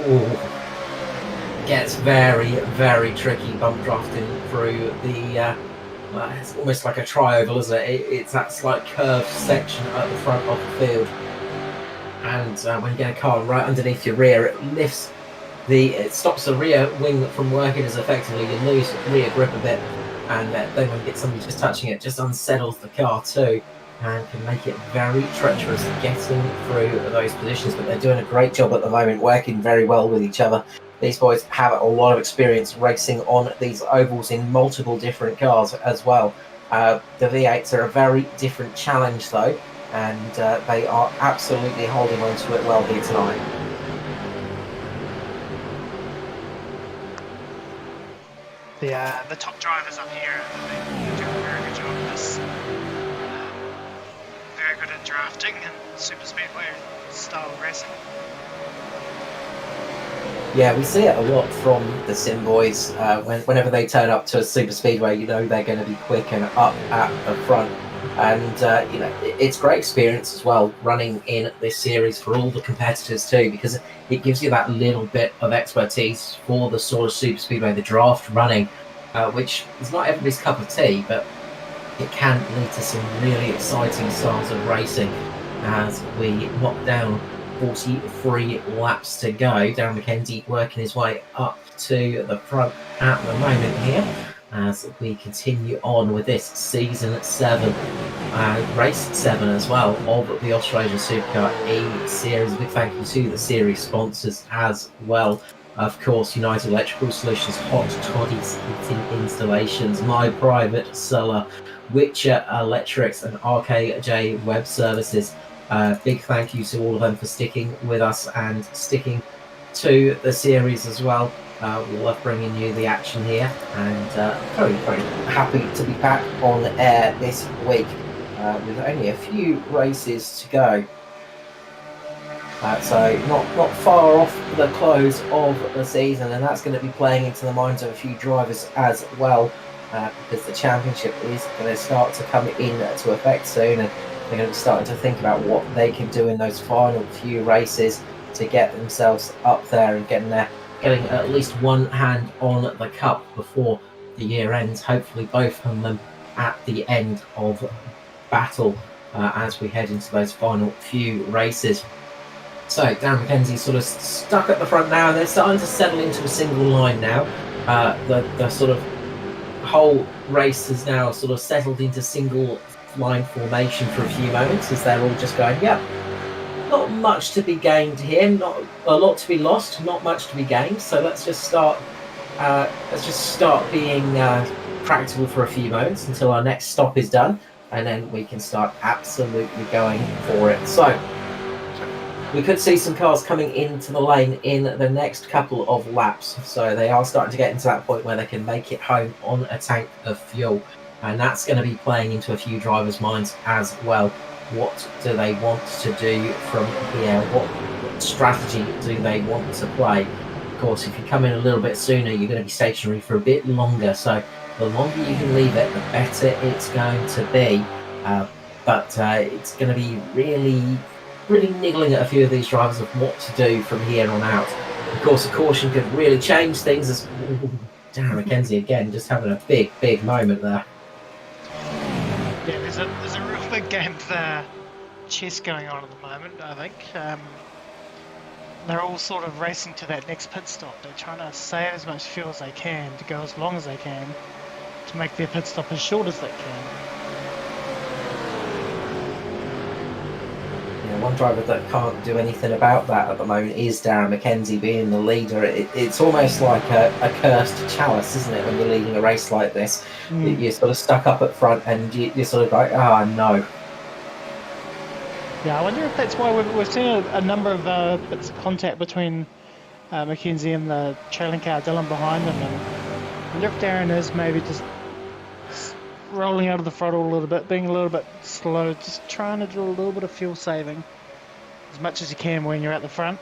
gets very, very tricky bump drafting through the it's almost like a tri-oval, isn't it? It's that slight curved section at the front of the field, and when you get a car right underneath your rear, it stops the rear wing from working as effectively. You lose rear grip a bit, and then when you get somebody just touching it, just unsettles the car too, and can make it very treacherous getting through those positions. But they're doing a great job at the moment, working very well with each other. These boys have a lot of experience racing on these ovals in multiple different cars as well. The V8s are a very different challenge though, and they are absolutely holding on to it well here tonight. The top drivers up here, they do a very good job of this. Very good at drafting and super speedway style racing. Yeah, we see it a lot from the Simboys. Whenever they turn up to a super speedway, you know they're going to be quick and up at the front. And you know, it's great experience as well running in this series for all the competitors too, because it gives you that little bit of expertise for the sort of super speedway, the draft running, which is not everybody's cup of tea, but it can lead to some really exciting styles of racing as we knock down 43 laps to go. Darren McKenzie working his way up to the front at the moment here as we continue on with this season 7, race 7 as well of the Australasian Supercar eSeries. A big thank you to the series sponsors as well. Of course, United Electrical Solutions, Hot Toddys Heating Installations, My Private Cellar, Whitcher Electrix, and RKJ Web Services. Big thank you to all of them for sticking with us and sticking to the series as well. We love bringing you the action here, and very, very happy to be back on air this week with only a few races to go. So not far off the close of the season, and that's going to be playing into the minds of a few drivers as well, because the championship is going to start to come into effect soon, and they're going to be starting to think about what they can do in those final few races to get themselves up there and getting at least one hand on the cup before the year ends. Hopefully both of them at the end of battle as we head into those final few races. So Darren McKenzie sort of stuck at the front now, and they're starting to settle into a single line now. The sort of whole race is now sort of settled into single line formation for a few moments as they're all just going, yeah, not much to be gained here, not a lot to be lost, not much to be gained. So let's just start being practical for a few moments until our next stop is done, and then we can start absolutely going for it. So we could see some cars coming into the lane in the next couple of laps. So they are starting to get into that point where they can make it home on a tank of fuel. And that's going to be playing into a few drivers' minds as well. What do they want to do from here? What strategy do they want to play? Of course, if you come in a little bit sooner, you're going to be stationary for a bit longer. So the longer you can leave it, the better it's going to be. But it's going to be really niggling at a few of these drivers of what to do from here on out. Of course, a caution could really change things. As Darren McKenzie again, just having a big moment there. Yeah, there's a real big game of chess going on at the moment, I think. They're all sort of racing to that next pit stop. They're trying to save as much fuel as they can to go as long as they can to make their pit stop as short as they can. One driver that can't do anything about that at the moment is Darren McKenzie being the leader. It's almost like a cursed chalice, isn't it, when you're leading a race like this? You're sort of stuck up at front and you're sort of like, oh no. Yeah, I wonder if that's why we've seen a number of bits of contact between McKenzie and the trailing car, Dylan, behind them. And I wonder if Darren is maybe just rolling out of the throttle a little bit, being a little bit slow, just trying to do a little bit of fuel saving as much as you can when you're at the front.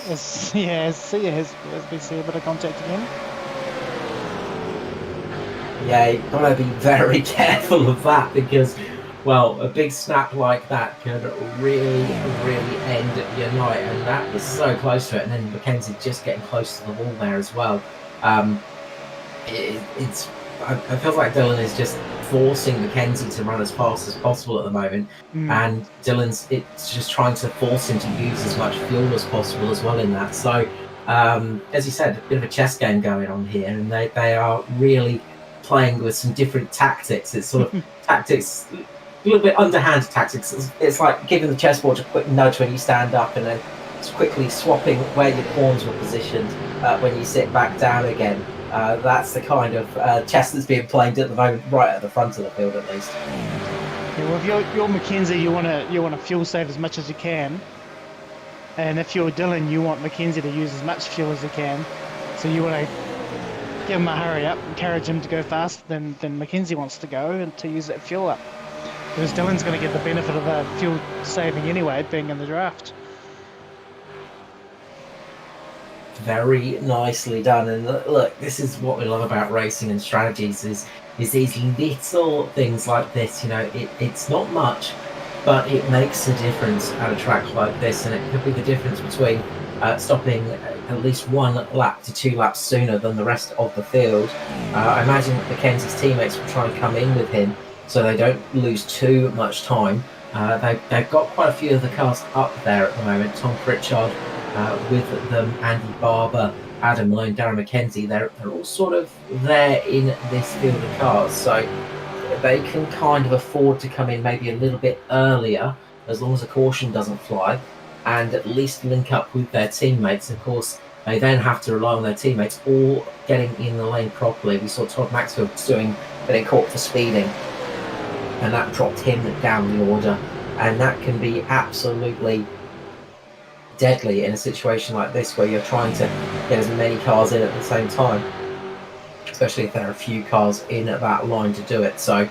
Has been seeing a bit of contact again. Yeah, you've got to be very careful of that because, well, a big snap like that can really end your night, and that was so close to it. And then McKenzie just getting close to the wall there as well. I feel like Dylan is just forcing McKenzie to run as fast as possible at the moment, and Dylan's just trying to force him to use as much fuel as possible as well in that. So, as you said, a bit of a chess game going on here, and they are really playing with some different tactics. It's sort of tactics, a little bit underhand tactics. It's like giving the chessboard a quick nudge when you stand up, and then it's quickly swapping where your pawns were positioned when you sit back down again. That's the kind of chess that's being played at the moment, right at the front of the field at least. Yeah, well, if you're McKenzie, you want to fuel save as much as you can, and if you're Dylan, you want McKenzie to use as much fuel as he can. So you want to give him a hurry up, encourage him to go faster than McKenzie wants to go, and to use that fuel up. Because Dylan's going to get the benefit of the fuel saving anyway, being in the draft. Very nicely done. And look, this is what we love about racing and strategies is these little things like this. It's not much, but it makes a difference at a track like this, and it could be the difference between stopping at least 1 lap to 2 laps sooner than the rest of the field. I imagine that Mackenzie's teammates will try and come in with him so they don't lose too much time. They've got quite a few of the cars up there at the moment. Tom Pritchard with them, Andy Barber, Adam Malone, Darren McKenzie. They're all sort of there in this field of cars, so they can kind of afford to come in maybe a little bit earlier, as long as a caution doesn't fly, and at least link up with their teammates. Of course, they then have to rely on their teammates all getting in the lane properly. We saw Todd Maxwell getting caught for speeding, and that dropped him down the order, and that can be absolutely deadly in a situation like this where you're trying to get as many cars in at the same time, especially if there are a few cars in that line to do it. So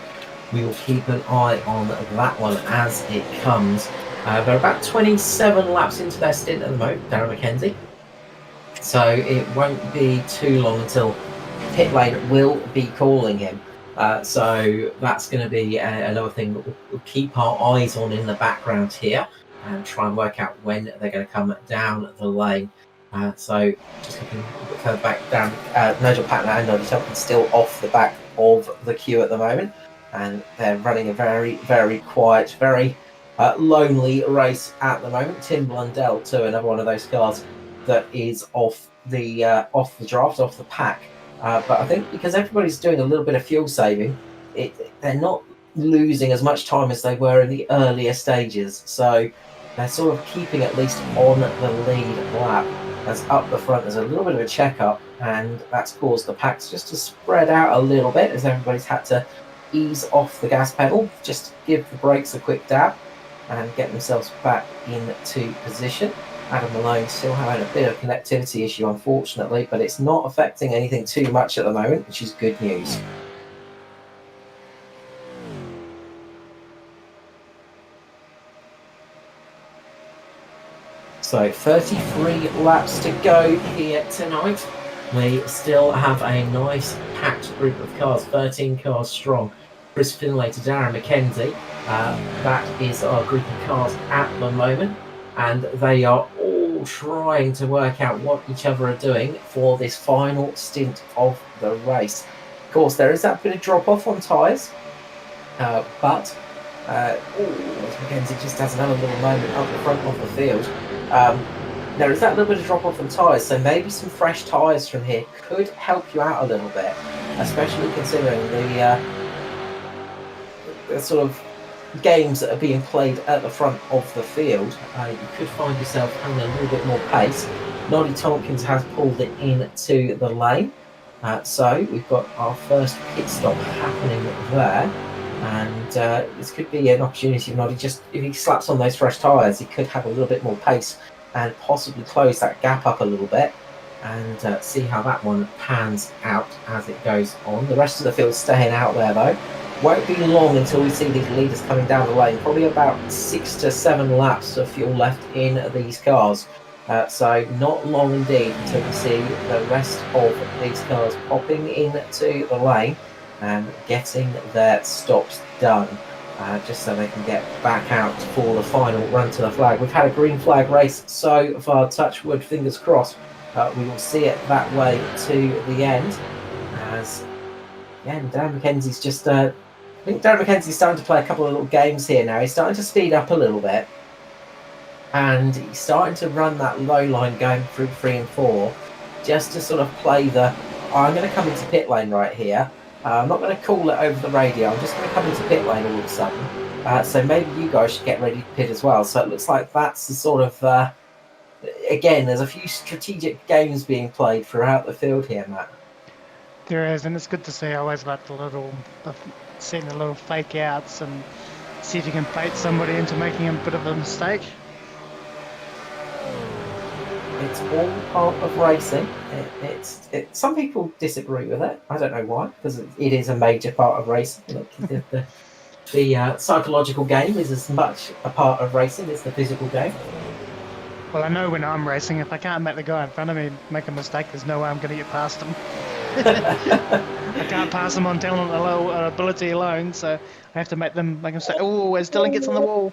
we will keep an eye on that one as it comes. They're about 27 laps into their stint at the moment, Darren McKenzie, so it won't be too long until pit lane will be calling him. So that's going to be another thing that we'll keep our eyes on in the background here, and try and work out when they're going to come down the lane. So just looking a bit further back down, Nigel Patton and Nigel Shelton still off the back of the queue at the moment, and they're running a very quiet, very lonely race at the moment. Tim Blundell too, another one of those cars that is off the draft, off the pack. But I think because everybody's doing a little bit of fuel saving, they're not losing as much time as they were in the earlier stages. So they're sort of keeping at least on the lead lap. As up the front, there's a little bit of a check-up, and that's caused the packs just to spread out a little bit as everybody's had to ease off the gas pedal, just give the brakes a quick dab. and get themselves back into position. Adam Malone still having a bit of a connectivity issue, unfortunately, but it's not affecting anything too much at the moment, which is good news. So 33 laps to go here tonight. We still have a nice packed group of cars, 13 cars strong. Chris Finlay to Darren McKenzie. That is our group of cars at the moment, and they are all trying to work out what each other are doing for this final stint of the race. Of course, there is that bit of drop off on tyres, but McKenzie just has another little moment up the front of the field. There is that little bit of drop off on tyres, so maybe some fresh tyres from here could help you out a little bit, especially considering the sort of games that are being played at the front of the field. You could find yourself having a little bit more pace. Noddy Tompkins has pulled it into the lane, so we've got our first pit stop happening there, and this could be an opportunity for Noddy. Just if he slaps on those fresh tyres, he could have a little bit more pace and possibly close that gap up a little bit, and see how that one pans out as it goes on. The rest of the field staying out there though. Won't be long until we see these leaders coming down the lane. Probably about 6 to 7 laps of fuel left in these cars. So not long indeed until we see the rest of these cars popping into the lane and getting their stops done. Just so they can get back out for the final run to the flag. We've had a green flag race so far, touch wood, fingers crossed. We will see it that way to the end. As again, Darren McKenzie's just... I think Darren McKenzie's starting to play a couple of little games here now. He's starting to speed up a little bit. And he's starting to run that low line going through 3 and 4. Just to sort of play the... I'm going to come into pit lane right here. I'm not going to call it over the radio. I'm just going to come into pit lane all of a sudden. So maybe you guys should get ready to pit as well. So it looks like that's the sort of... again, there's a few strategic games being played throughout the field here, Matt. There is, and it's good to see. I always like seeing the little fake outs and see if you can bait somebody into making a bit of a mistake. It's all part of racing. Some people disagree with it. I don't know why, because it is a major part of racing. Look, the psychological game is as much a part of racing as the physical game. Well, I know when I'm racing, if I can't make the guy in front of me make a mistake, there's no way I'm going to get past him. I can't pass them on talent ability alone, so I have to make them say, oh, as Dylan gets on the wall.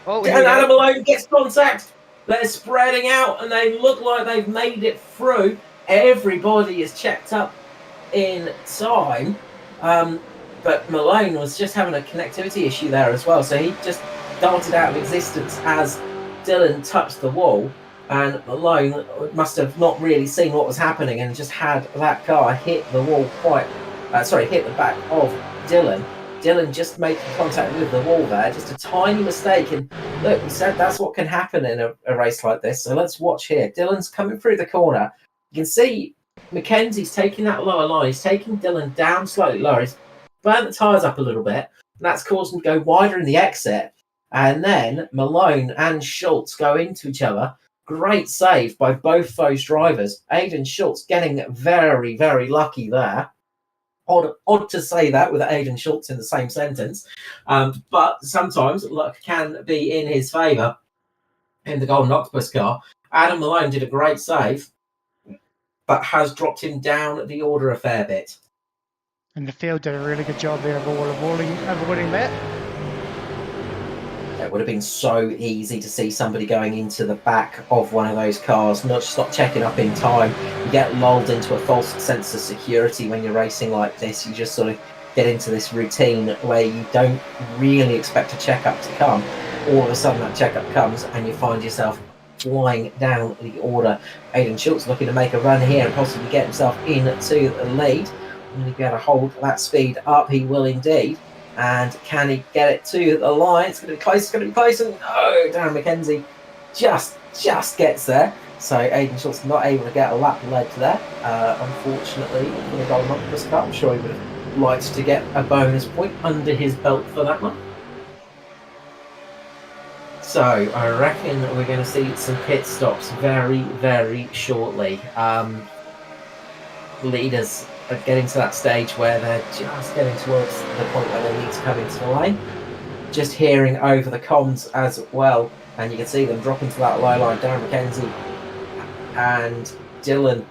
Oh, and Adam Malone gets contact. They're spreading out and they look like they've made it through. Everybody is checked up in time. But Malone was just having a connectivity issue there as well. So he just darted out of existence as Dylan touched the wall. And Malone must have not really seen what was happening and just had that car hit the wall hit the back of Dylan. Dylan just making contact with the wall there, just a tiny mistake. And look, we said that's what can happen in a race like this. So let's watch here. Dylan's coming through the corner. You can see McKenzie's taking that lower line. He's taking Dylan down slightly lower. He's burnt the tyres up a little bit. And that's caused him to go wider in the exit. And then Malone and Schultz go into each other. Great save by both those drivers. Aidan Schultz getting very, very lucky there. Odd to say that with Aidan Schultz in the same sentence, but sometimes luck can be in his favour in the Golden Octopus car. Adam Malone did a great save, but has dropped him down the order a fair bit. And the field did a really good job there of avoiding that. It would have been so easy to see somebody going into the back of one of those cars, not checking up in time. You get lulled into a false sense of security when you're racing like this. You just sort of get into this routine where you don't really expect a checkup to come. All of a sudden that checkup comes and you find yourself flying down the order. Aidan Schultz looking to make a run here and possibly get himself into the lead. And he'll be able to hold that speed up. He will indeed. And can he get it to the line? It's going to be close. It's going to be close. And no, Darren McKenzie just gets there. So Aidan Schultz not able to get a lap led there. Unfortunately, for the Golden Octopus Cup, I'm sure he would have liked to get a bonus point under his belt for that one. So I reckon we're going to see some pit stops very, very shortly. Leaders are getting to that stage where they're just getting towards the point where they need to come into the lane. Just hearing over the comms as well, and you can see them dropping to that low line. Darren McKenzie and Dylan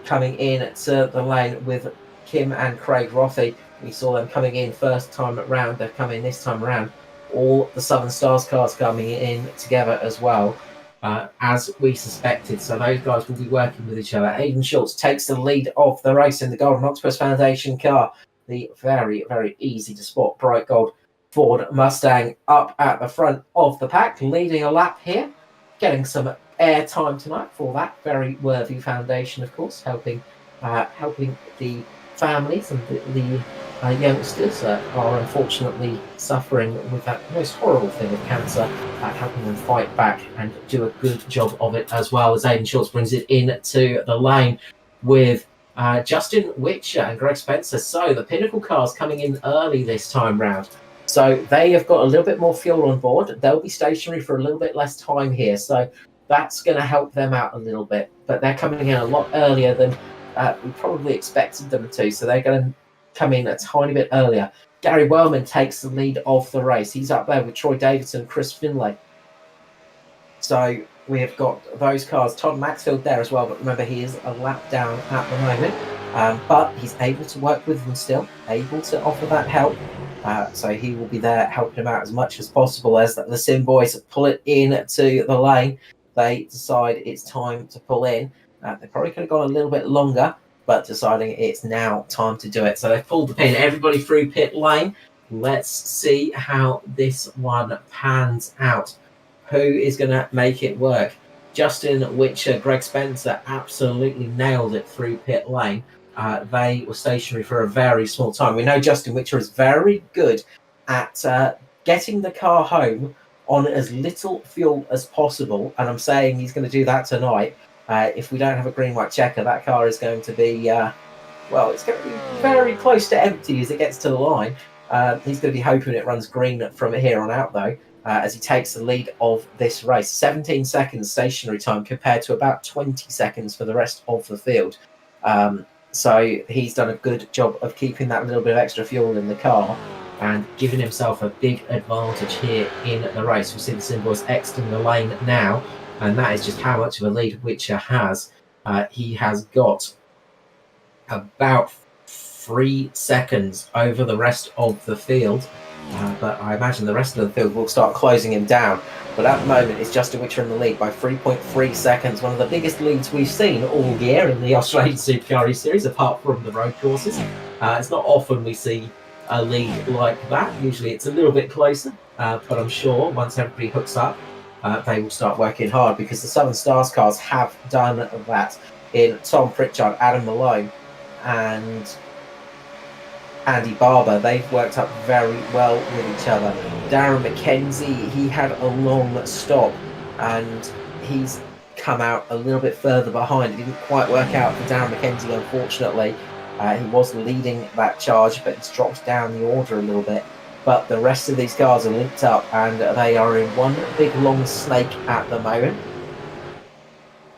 coming in to the lane with Kim and Craig Rothie. We saw them coming in first time round. They're coming this time around. All the Southern Stars cars coming in together as well, as we suspected. So those guys will be working with each other. Aidan Schultz takes the lead of the race in the Golden Octopus Foundation car. The very, very easy to spot bright gold Ford Mustang up at the front of the pack, leading a lap here, getting some air time tonight for that very worthy foundation, of course, helping the families and the youngsters are unfortunately suffering with that most horrible thing of cancer, helping them fight back and do a good job of it, as well as Aidan Schultz brings it into the lane with Justin Whitcher and Greg Spencer. So the Pinnacle cars coming in early this time round. So they have got a little bit more fuel on board. They'll be stationary for a little bit less time here. So that's going to help them out a little bit. But they're coming in a lot earlier than we probably expected them to. So they're going to come in a tiny bit earlier. Gary Wellman takes the lead of the race. He's up there with Troy Davidson and Chris Finlay. So we have got those cars. Todd Maxfield there as well. But remember, he is a lap down at the moment. But he's able to work with them still, able to offer that help. So he will be there helping him out as much as possible as the Sim boys pull it into the lane. They decide it's time to pull in. They probably could have gone a little bit longer, but deciding it's now time to do it. So they've pulled the pin, everybody through pit lane. Let's see how this one pans out. Who is going to make it work? Justin Whitcher, Greg Spencer absolutely nailed it through pit lane. They were stationary for a very small time. We know Justin Whitcher is very good at getting the car home on as little fuel as possible, and I'm saying he's going to do that tonight. If we don't have a green-white checker, that car is going to be, it's going to be very close to empty as it gets to the line. He's going to be hoping it runs green from here on out, though, as he takes the lead of this race. 17 seconds stationary time compared to about 20 seconds for the rest of the field. So he's done a good job of keeping that little bit of extra fuel in the car and giving himself a big advantage here in the race. We see the Sim boys exiting the lane now, and that is just how much of a lead Whitcher has. He has got about 3 seconds over the rest of the field, but I imagine the rest of the field will start closing him down. But at the moment, it's Justin Whitcher in the lead by 3.3 seconds, one of the biggest leads we've seen all year in the Australasian Supercar eSeries, apart from the road courses. It's not often we see a lead like that. Usually it's a little bit closer, but I'm sure once everybody hooks up, they will start working hard, because the Southern Stars cars have done that in Tom Pritchard, Adam Malone, and Andy Barber. They've worked up very well with each other. Darren McKenzie, he had a long stop, and he's come out a little bit further behind. It didn't quite work out for Darren McKenzie, unfortunately. He was leading that charge, but he's dropped down the order a little bit. But the rest of these cars are linked up, and they are in one big long snake at the moment.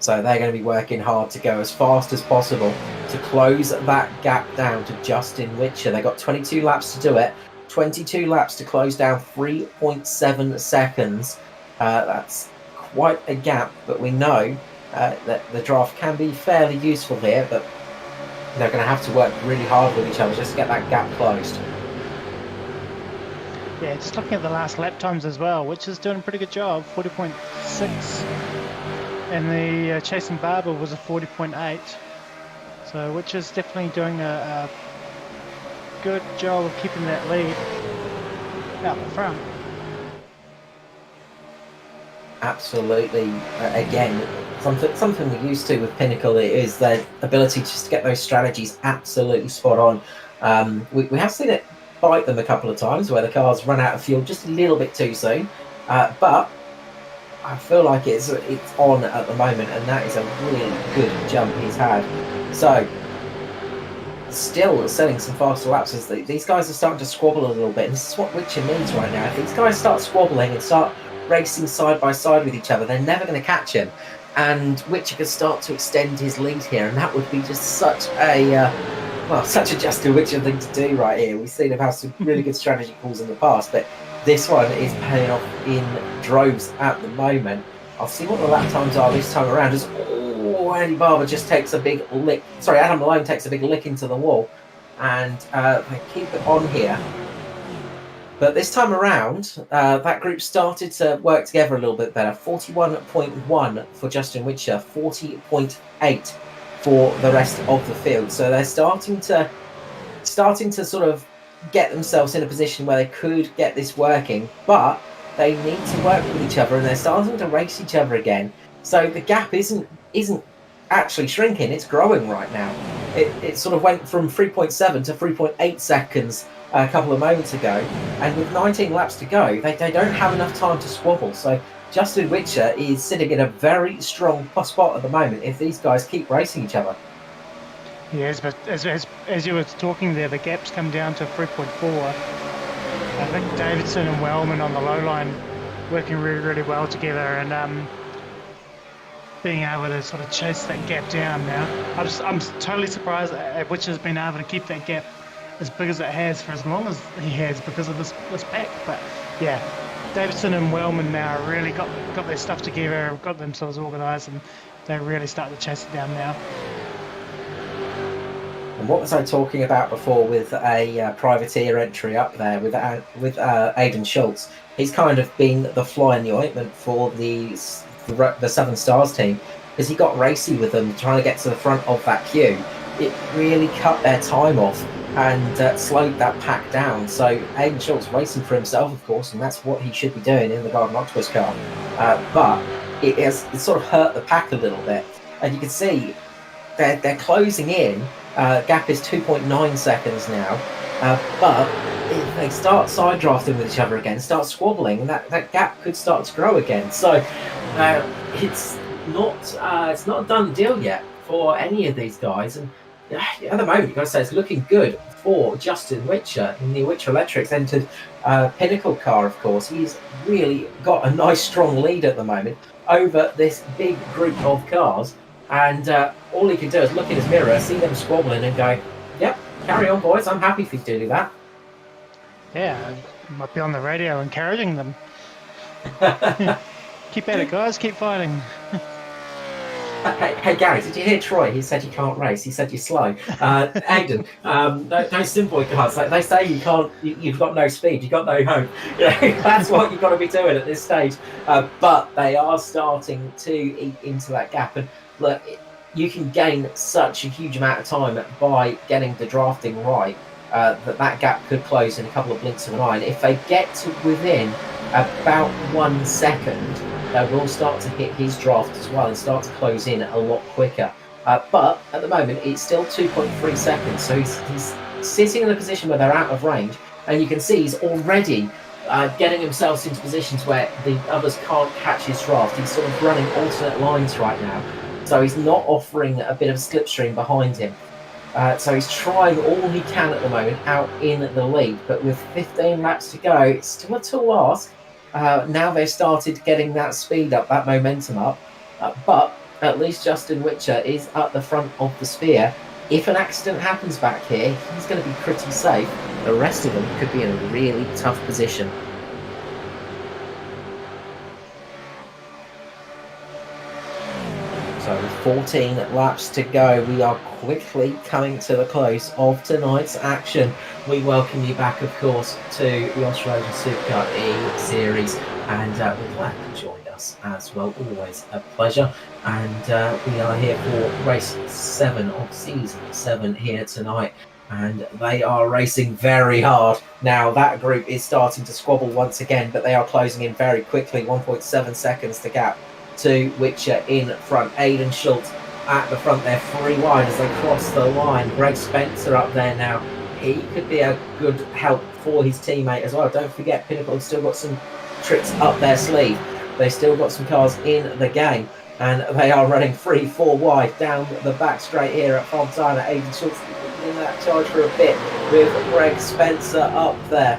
So they're going to be working hard to go as fast as possible to close that gap down to Justin Whitcher. They've got 22 laps to do it. 22 laps to close down 3.7 seconds. That's quite a gap, but we know that the draft can be fairly useful here, but they're going to have to work really hard with each other just to get that gap closed. Yeah, just looking at the last lap times as well, Whitcher's doing a pretty good job, 40.6. And the Chasing Barber was a 40.8. So Whitcher's definitely doing a good job of keeping that lead out the front. Absolutely. Again, something we're used to with Pinnacle is their ability just to get those strategies absolutely spot on. We have seen it bite them a couple of times where the cars run out of fuel just a little bit too soon, but I feel like it's on at the moment, and that is a really good jump he's had. So still setting some faster laps as these guys are starting to squabble a little bit, and this is what Whitcher needs right now. If these guys start squabbling and start racing side by side with each other, they're never going to catch him. And Whitcher could start to extend his lead here, and that would be just such a Justin Whitcher thing to do right here. We've seen him have some really good strategy calls in the past, but this one is paying off in droves at the moment. I'll see what the lap times are this time around. As Andy Barber just takes a big lick. Sorry, Adam Malone takes a big lick into the wall, and they keep it on here. But this time around, that group started to work together a little bit better. 41.1 for Justin Whitcher, 40.8 for the rest of the field. So they're starting to sort of get themselves in a position where they could get this working, but they need to work with each other, and they're starting to race each other again. So the gap isn't actually shrinking; it's growing right now. It sort of went from 3.7 to 3.8 seconds a couple of moments ago, and with 19 laps to go, they don't have enough time to squabble. So Justin Whitcher is sitting in a very strong spot at the moment if these guys keep racing each other. Yes, but as you were talking there, the gap's come down to 3.4. I think Davidson and Wellman on the low line working really, really well together, and being able to sort of chase that gap down now. I'm totally surprised at Whitcher's been able to keep that gap as big as it has for as long as he has because of this pack. But yeah, Davidson and Wellman now really got their stuff together, got themselves organised, and they're really starting to chase it down now. And what was I talking about before with a privateer entry up there with Aidan Schultz? He's kind of been the fly in the ointment for the Southern Stars team, because he got racy with them trying to get to the front of that queue. It really cut their time off and slowed that pack down. So Aidan Schultz racing for himself, of course, and that's what he should be doing in the Golden Octopus car. But it sort of hurt the pack a little bit, and you can see they're closing in. Gap is 2.9 seconds now, but if they start side drafting with each other again, start squabbling, that gap could start to grow again. So it's not a done deal yet for any of these guys. And at the moment, you've got to say it's looking good for Justin Whitcher in the Whitcher Electrix entered Pinnacle car, of course. He's really got a nice strong lead at the moment over this big group of cars. And all he can do is look in his mirror, see them squabbling, and go, "Yep, carry on, boys. I'm happy for you to do that." Yeah, I might be on the radio encouraging them. Keep at it, guys. Keep fighting. Hey, Gary, did you hear Troy? He said you can't race. He said you're slow. Aidan, those Simboy cars, like they say you can't. You've got no speed. You've got no hope. That's what you've got to be doing at this stage. But they are starting to eat into that gap, and look, you can gain such a huge amount of time by getting the drafting right. That gap could close in a couple of blinks of an eye. And if they get to within about 1 second, they will start to hit his draft as well and start to close in a lot quicker. But at the moment, it's still 2.3 seconds. So he's sitting in a position where they're out of range. And you can see he's already getting himself into positions where the others can't catch his draft. He's sort of running alternate lines right now. So he's not offering a bit of a slipstream behind him. So he's trying all he can at the moment out in the lead. But with 15 laps to go, it's still a tall ask. Now they've started getting that speed up, that momentum up. But at least Justin Whitcher is at the front of the sphere. If an accident happens back here, he's going to be pretty safe. The rest of them could be in a really tough position. So with 14 laps to go, we are quickly coming to the close of tonight's action. We welcome you back, of course, to the Australasian Supercar eSeries, and we're glad you joined us as well. Always a pleasure. And we are here for race 7 of season 7 here tonight, and they are racing very hard. Now that group is starting to squabble once again, but they are closing in very quickly. 1.7 seconds to gap to Whitcher in front. Aidan Schultz at the front there, 3 wide as they cross the line. Greg Spencer up there now. He could be a good help for his teammate as well. Don't forget, Pinnacle have still got some tricks up their sleeve. They've still got some cars in the game, and they are running 3-4 wide down the back straight here at Fontana. Aidan Schultz in that charge for a bit with Greg Spencer up there.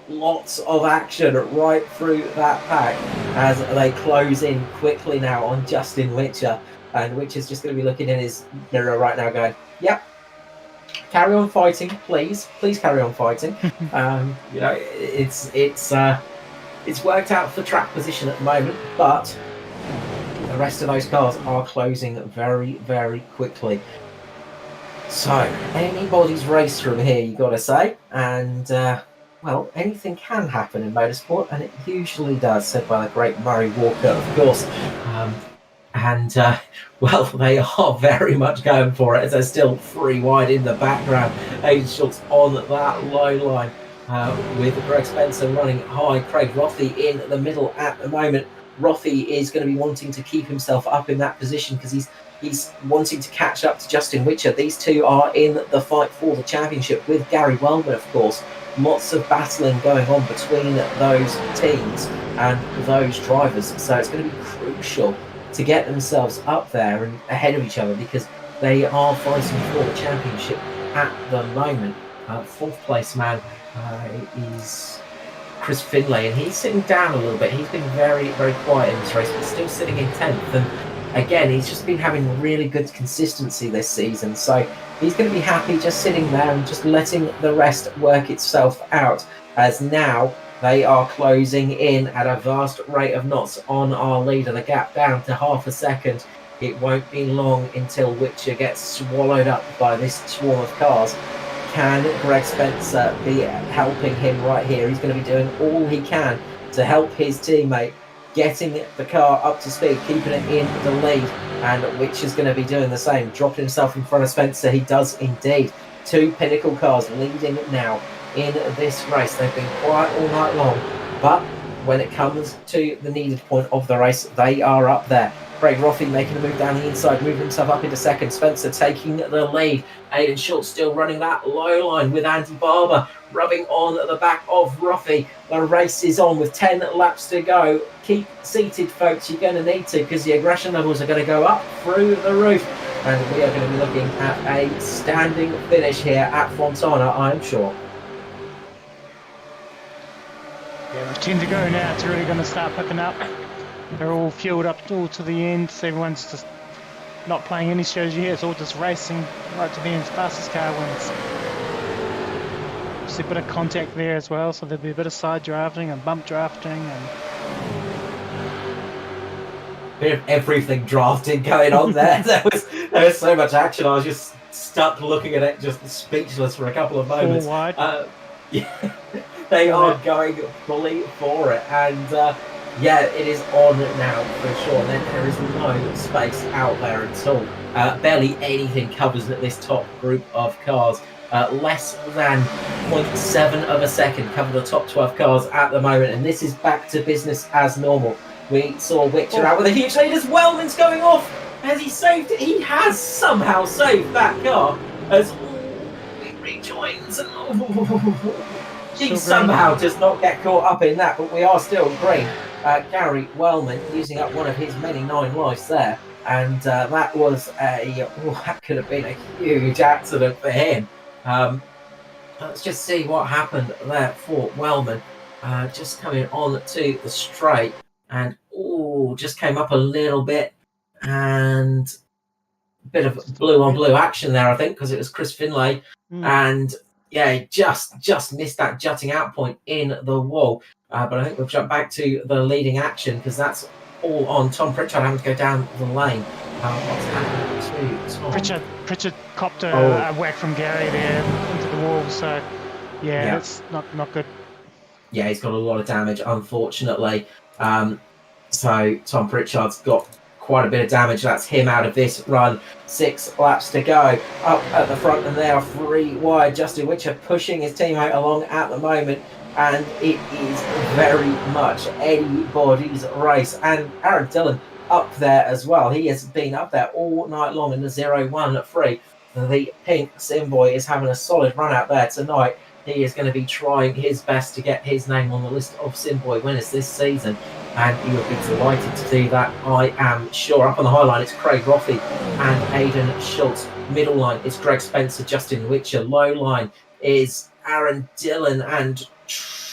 lots of action right through that pack as they close in quickly now on Justin Whitcher. And Whitcher's just going to be looking in his mirror right now going, yep, carry on fighting, please carry on fighting. You know, it's worked out for track position at the moment, but the rest of those cars are closing very, very quickly. So anybody's race from here, you got to say, and well, anything can happen in motorsport, and it usually does, said by the great Murray Walker, of course. Well, they are very much going for it as they're still 3 wide in the background. Aidan Schultz on that low line with Greg Spencer running high. Craig Rothie in the middle at the moment. Rothie is going to be wanting to keep himself up in that position because he's wanting to catch up to Justin Whitcher. These two are in the fight for the championship with Gary Wellman, of course. Lots of battling going on between those teams and those drivers. So it's going to be crucial to get themselves up there and ahead of each other because they are fighting for the championship at the moment. 4th place man is Chris Finlay, and he's sitting down a little bit. He's been very, very quiet in this race, but still sitting in 10th. And again, he's just been having really good consistency this season. So he's going to be happy just sitting there and just letting the rest work itself out, as now they are closing in at a vast rate of knots on our leader. The gap down to half a second. It won't be long until Whitcher gets swallowed up by this swarm of cars. Can Greg Spencer be helping him right here? He's going to be doing all he can to help his teammate, getting the car up to speed, keeping it in the lead. And Whitcher's going to be doing the same, dropping himself in front of Spencer. He does indeed. 2 Pinnacle cars leading now in this race. They've been quiet all night long, but when it comes to the needed point of the race, they are up there. Craig Rothie making a move down the inside, moving himself up into 2nd. Spencer taking the lead. Aidan Schultz still running that low line with Andy Barber rubbing on the back of Rothie. The race is on with 10 laps to go. Keep seated, folks. You're going to need to, because the aggression levels are going to go up through the roof. And we are going to be looking at a standing finish here at Fontana, I'm sure. Yeah, with 10 to go now, it's really going to start picking up. They're all fueled up all to the end, so everyone's just not playing any strategy here. It's all just racing right to the end. Fastest car wins. Just a bit of contact there as well, so there'll be a bit of side drafting and bump drafting and bit of everything drafting going on there. There was so much action. I was just stuck looking at it, just speechless for a couple of moments. 4 wide. Yeah, they are going fully for it, and yeah, it is on now for sure. There is no space out there at all. Barely anything covers this top group of cars. Less than 0.7 of a second cover the top 12 cars at the moment, and this is back to business as normal. We saw Whitcher out with a huge lead as Wellman's going off. Has he saved it? He has somehow saved that car as he rejoins. He somehow does not get caught up in that, but we are still green. Gary Wellman using up one of his many 9 lives there, and that was that could have been a huge accident for him. Let's just see what happened there for Wellman. Just coming on to the straight, and just came up a little bit, and a bit of blue on blue action there, I think, because it was Chris Finlay, and yeah, he just missed that jutting out point in the wall. But I think we'll jump back to the leading action because that's all on Tom Pritchard having to go down the lane. What's happening to Tom? Pritchard copped a whack from Gary there into the wall, so yeah, that's not good. Yeah, he's got a lot of damage, unfortunately. So Tom Pritchard's got quite a bit of damage. That's him out of this run. 6 laps to go. Up at the front, and they are 3 wide. Justin Whitcher pushing his teammate along at the moment. And it is very much anybody's race. And Aaron Dillon up there as well. He has been up there all night long in the 0-1-3. The pink Simboy is having a solid run out there tonight. He is going to be trying his best to get his name on the list of Simboy winners this season. And he will be delighted to do that, I am sure. Up on the high line, it's Craig Rothie and Aidan Schultz. Middle line, it's Greg Spencer, Justin Whitcher. Low line is Aaron Dillon and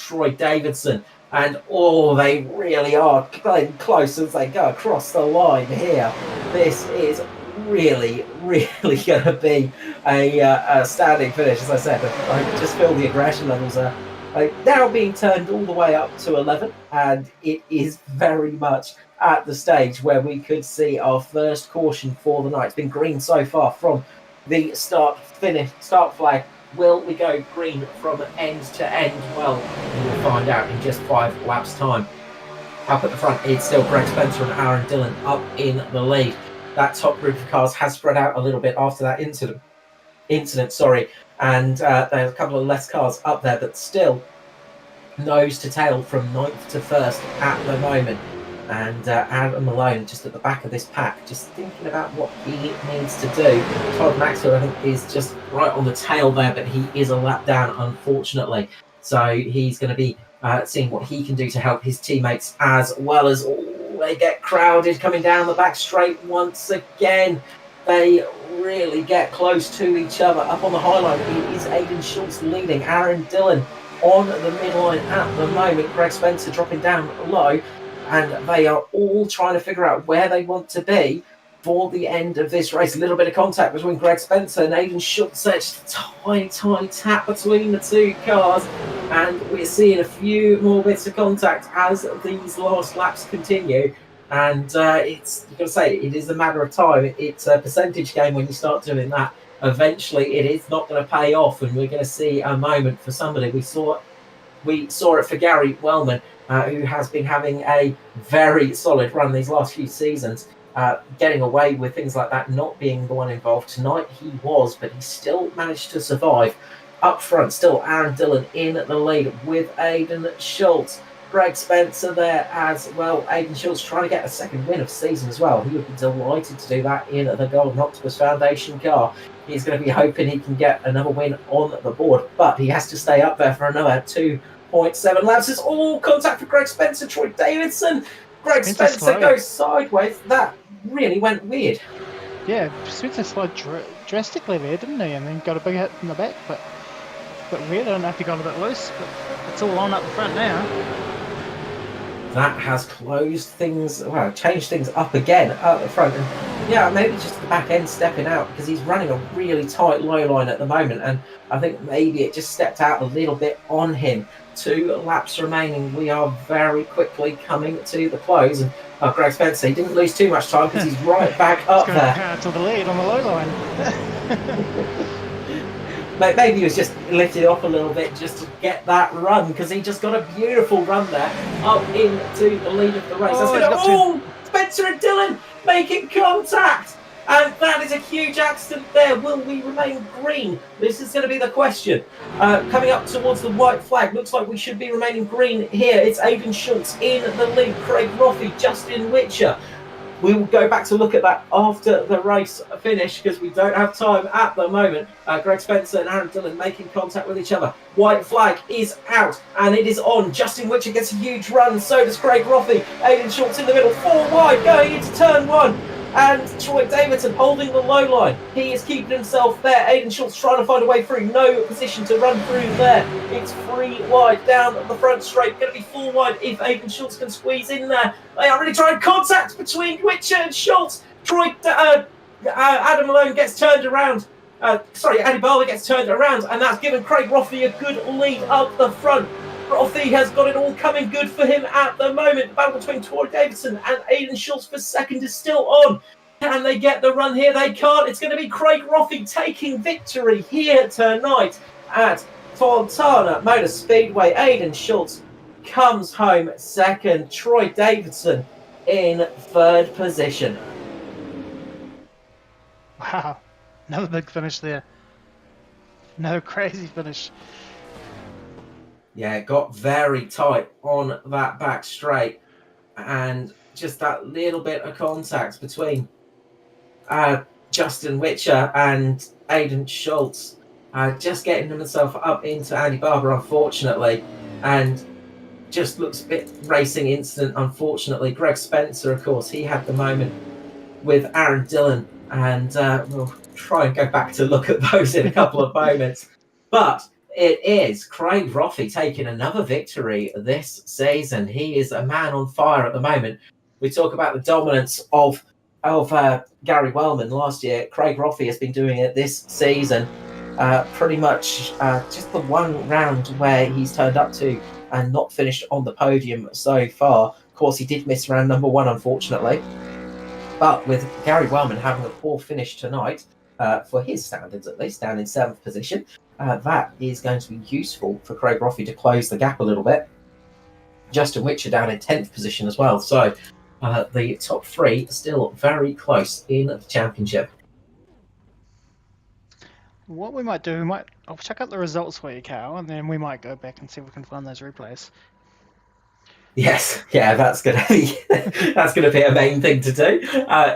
Troy Davidson. And they really are getting close as they go across the line here. This is really going to be a standing finish, as I said. I just feel the aggression levels are now being turned all the way up to 11, and it is very much at the stage where we could see our first caution for the night. It's been green so far from the start flag. Will we go green from end to end? Well, we'll find out in just 5 laps time. Up at the front, it's still Greg Spencer and Aaron Dillon up in the lead. That top group of cars has spread out a little bit after that incident, and there's a couple of less cars up there, but still nose to tail from 9th to 1st at the moment. And Adam Malone just at the back of this pack, just thinking about what he needs to do. Todd Maxwell, I think, is just right on the tail there, but he is a lap down, unfortunately. So he's going to be seeing what he can do to help his teammates, as well as they get crowded coming down the back straight once again. They really get close to each other. Up on the high line, it is Aidan Schultz leading. Aaron Dillon on the midline at the moment. Greg Spencer dropping down low. And they are all trying to figure out where they want to be for the end of this race. A little bit of contact between Greg Spencer and Aidan Schultz. Just a tiny tap between the two cars. And we're seeing a few more bits of contact as these last laps continue. And you've got to say, it is a matter of time. It's a percentage game when you start doing that. Eventually, it is not going to pay off. And we're going to see a moment for somebody. We saw it for Gary Wellman, who has been having a very solid run these last few seasons, getting away with things like that, not being the one involved. Tonight he was, but he still managed to survive. Up front, still Aaron Dillon in the lead with Aidan Schultz. Greg Spencer there as well. Aidan Schultz trying to get a second win of season as well. He would be delighted to do that in the Golden Octopus Foundation car. He's going to be hoping he can get another win on the board, but he has to stay up there for another 2.7 laps. It's all contact for Greg Spencer, Troy Davidson. Greg Spencer goes sideways. That really went weird. Yeah, Spencer slowed drastically there, didn't he? And then got a big hit in the back, but weird. I don't know if he got a bit loose, but it's all on up the front now. That has changed things up again at the front. And yeah, maybe just the back end stepping out, because he's running a really tight low line at the moment. And I think maybe it just stepped out a little bit on him. 2 laps remaining. We are very quickly coming to the close. And Greg Spencer, he didn't lose too much time because he's right back up there. To the lead on the low line. Maybe he was just lifted off a little bit just to get that run, because he just got a beautiful run there up into the lead of the race. Spencer and Dillon making contact, and that is a huge accident there. Will we remain green? This is going to be the question. Coming up towards the white flag, looks like we should be remaining green here. It's Aidan Schultz in the lead, Craig Roffey, Justin Whitcher. We will go back to look at that after the race finish, because we don't have time at the moment. Greg Spencer and Aaron Dillon making contact with each other. White flag is out and it is on. Justin Whitcher gets a huge run. So does Craig Roffey. Aidan Schultz in the middle. 4 wide going into turn 1. And Troy Davidson holding the low line. He is keeping himself there. Aidan Schultz trying to find a way through. No position to run through there. It's 3 wide down the front straight. Going to be 4 wide if Aidan Schultz can squeeze in there. They are really trying contact between Whitcher and Schultz. Adam Malone gets turned around. Andy Barber gets turned around, and that's given Craig Roffey a good lead up the front. Roffey has got it all coming good for him at the moment. The battle between Troy Davidson and Aidan Schultz for second is still on. Can they get the run here? They can't. It's going to be Craig Roffey taking victory here tonight at Fontana Motor Speedway. Aidan Schultz comes home second. Troy Davidson in 3rd position. Wow. Another big finish there. Another crazy finish. Yeah, it got very tight on that back straight, and just that little bit of contact between Justin Whitcher and Aidan Schultz, just getting himself up into Andy Barber, unfortunately, and just looks a bit racing incident, unfortunately. Greg Spencer, of course, he had the moment with Aaron Dillon, and we'll try and go back to look at those in a couple of moments. But It is Craig Roffey taking another victory this season. He is a man on fire at the moment. We talk about the dominance of Gary Wellman last year. Craig Roffey has been doing it this season. Pretty much just the one round where he's turned up to and not finished on the podium so far. Of course, he did miss round number 1, unfortunately. But with Gary Wellman having a poor finish tonight, for his standards at least, down in 7th position, that is going to be useful for Craig Roffey to close the gap a little bit. Justin Whitcher down in 10th position as well. So the top 3 still very close in the championship. What we might do, I'll check out the results for you, Cal, and then we might go back and see if we can find those replays. Yes, yeah, that's gonna be a main thing to do.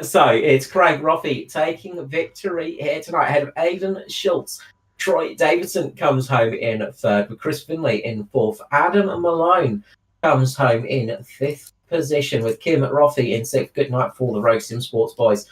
So it's Craig Roffey taking victory here tonight ahead of Aidan Schultz. Troy Davidson comes home in 3rd, with Chris Finlay in 4th. Adam Malone comes home in 5th position, with Kim Roffey in 6th. Good night for the Rogue Sim Sports boys.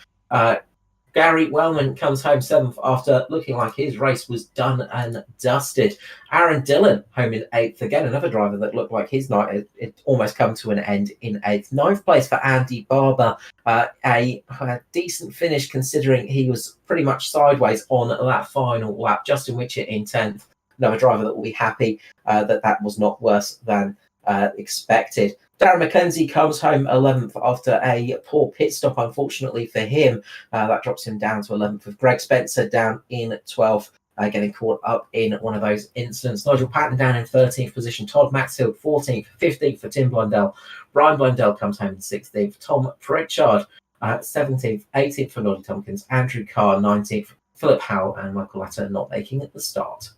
Gary Wellman comes home 7th after looking like his race was done and dusted. Aaron Dillon home in 8th. Again, another driver that looked like his night it almost come to an end in 8th. 9th place for Andy Barber. A decent finish considering he was pretty much sideways on that final lap. Justin Whitcher in 10th. Another driver that will be happy that was not worse than expected. Darren McKenzie comes home 11th after a poor pit stop, unfortunately for him. That drops him down to 11th, with Greg Spencer down in 12th, getting caught up in one of those incidents. Nigel Patton down in 13th position. Todd Maxfield 14th, 15th for Tim Blundell. Brian Blundell comes home in 16th. Tom Pritchard 17th, 18th for Noddy Tompkins. Andrew Carr 19th. Philip Howell and Michael Latter not making it the start.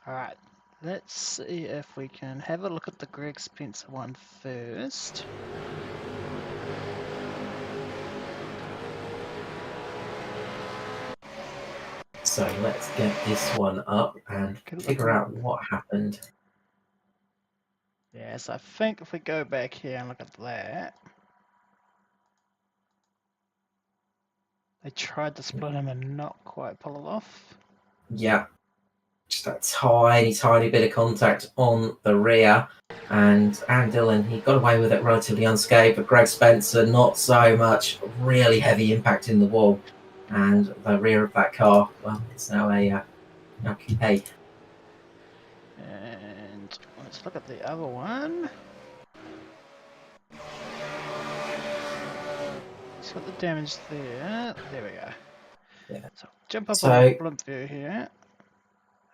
All right. Let's see if we can have a look at the Greg Spencer one first. So let's get this one up and figure out what happened. Yes, I think if we go back here and look at that, they tried to split him and not quite pull it off. Yeah. Just that tiny bit of contact on the rear, and Aaron Dillon, he got away with it relatively unscathed, but Greg Spencer not so much. Really heavy impact in the wall, and the rear of that car, well, it's now a coupe. And let's look at the other one. He's got the damage there. There we go. Yeah. So jump up on the blimp view here.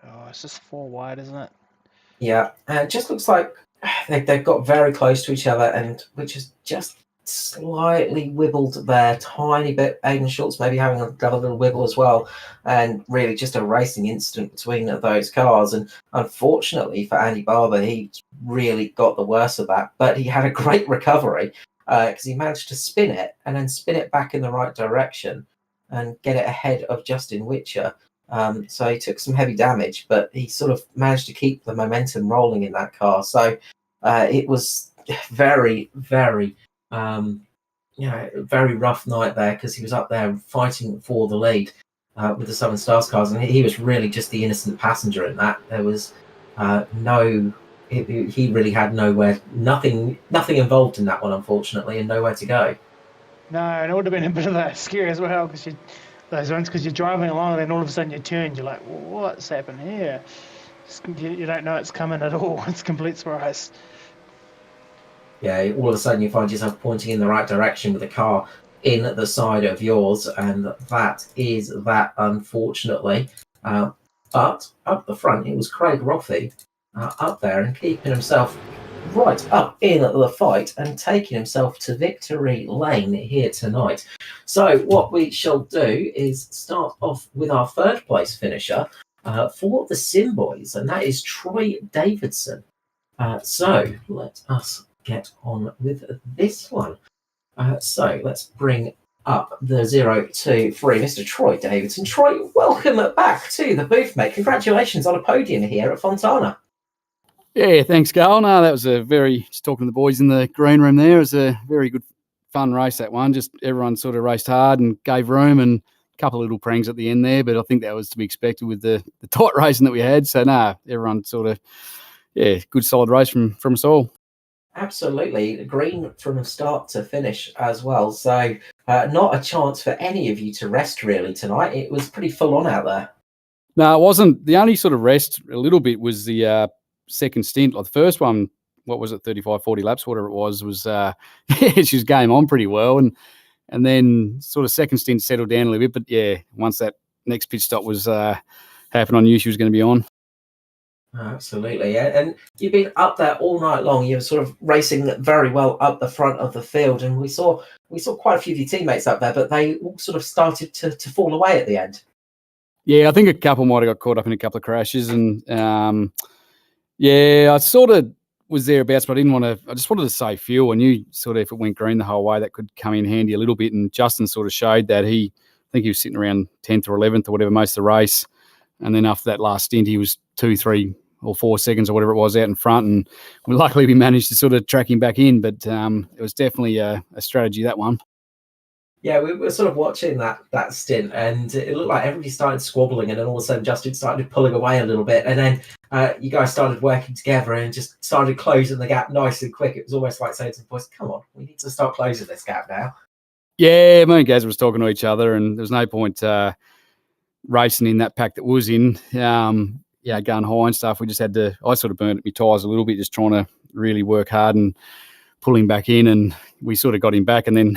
Oh, it's just 4 wide, isn't it? Yeah, and it just looks like they've got very close to each other, and which is just slightly wibbled there, tiny bit. Aidan Schultz maybe having a little wibble as well, and really just a racing incident between those cars. And unfortunately for Andy Barber, he really got the worst of that, but he had a great recovery because he managed to spin it and then spin it back in the right direction and get it ahead of Justin Whitcher. So he took some heavy damage, but he sort of managed to keep the momentum rolling in that car. So it was very, very, very rough night there, because he was up there fighting for the lead with the Southern Stars cars, and he was really just the innocent passenger in that. There was he really had nothing involved in that one, unfortunately, and nowhere to go. No, and it would have been a bit of that scary as well, because you're driving along and then all of a sudden you turn, you're like, what's happened here? You don't know it's coming at all. It's a complete surprise. Yeah, all of a sudden you find yourself pointing in the right direction with a car in the side of yours, and that is that, unfortunately. But up the front, it was Craig Roffey up there and keeping himself right up in the fight and taking himself to victory lane here tonight. So what we shall do is start off with our 3rd place finisher for the Sim Boys, and that is Troy Davidson. So let us get on with this one. So let's bring up the 0 2 3, Mr. Troy Davidson. Troy, welcome back to the booth, mate. Congratulations on a podium here at Fontana. Yeah, thanks, Carl. No, that was just talking to the boys in the green room there, it was a very good, fun race, that one. Just everyone sort of raced hard and gave room, and couple of little prangs at the end there, but I think that was to be expected with the tight racing that we had. So, everyone sort of, good solid race from us all. Absolutely. Green from start to finish as well. So not a chance for any of you to rest really tonight. It was pretty full on out there. No, it wasn't. The only sort of rest a little bit was the second stint. Like the first one, what was it, 35, 40 laps, whatever it was she was game on pretty well. And then sort of second stint settled down a little bit. But once that next pit stop was happened, I knew she was going to be on. Absolutely. And you've been up there all night long. You're sort of racing very well up the front of the field. And we saw quite a few of your teammates up there, but they all sort of started to fall away at the end. Yeah, I think a couple might have got caught up in a couple of crashes. And, I sort of was thereabouts, but I just wanted to save fuel. I knew sort of if it went green the whole way, that could come in handy a little bit. And Justin sort of showed that I think he was sitting around 10th or 11th or whatever most of the race. And then after that last stint, he was 2, 3 or 4 seconds or whatever it was out in front. And luckily we managed to sort of track him back in. But it was definitely a strategy, that one. Yeah, we were sort of watching that stint, and it looked like everybody started squabbling, and then all of a sudden Justin started pulling away a little bit, and then you guys started working together and just started closing the gap nice and quick. It was almost like saying to the boys, come on, we need to start closing this gap now. Yeah, me and Gaz was talking to each other, and there was no point racing in that pack that was in, going high and stuff. We just had to, I sort of burnt my tyres a little bit, just trying to really work hard and pull him back in, and we sort of got him back, and then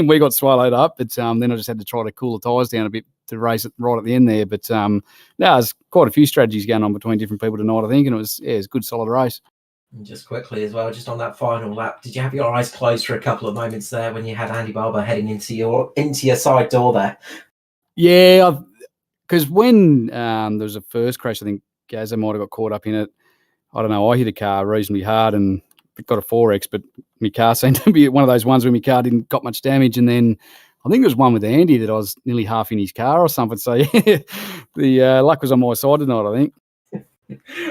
we got swallowed up. But then I just had to try to cool the tyres down a bit to race it right at the end there. But there's quite a few strategies going on between different people tonight, I think, and it was a good solid race. And just quickly as well, just on that final lap, did you have your eyes closed for a couple of moments there when you had Andy Barber heading into your side door there? Yeah, because when there was a first crash, I think Gazza might have got caught up in it. I don't know, I hit a car reasonably hard and got a 4X, but my car seemed to be one of those ones where my car didn't got much damage. And then I think there was one with Andy that I was nearly half in his car or something. So the luck was on my side tonight, I think.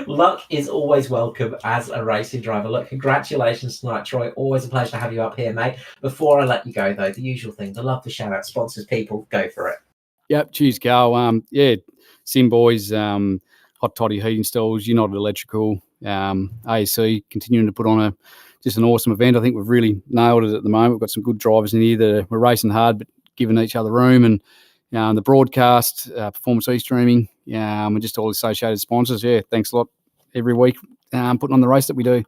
Luck is always welcome as a racing driver. Look, congratulations tonight, Troy. Always a pleasure to have you up here, mate. Before I let you go, though, the usual thing, the love, the shout out, sponsors, people, go for it. Yep, cheers, Carl. Sim Boys, Hot Toddy Heating Stalls, United Electrical, ASC, continuing to put on just an awesome event. I think we've really nailed it at the moment. We've got some good drivers in here that we're racing hard, but giving each other room. And the broadcast, Performance e-streaming, and just all the associated sponsors. Yeah, thanks a lot every week putting on the race that we do.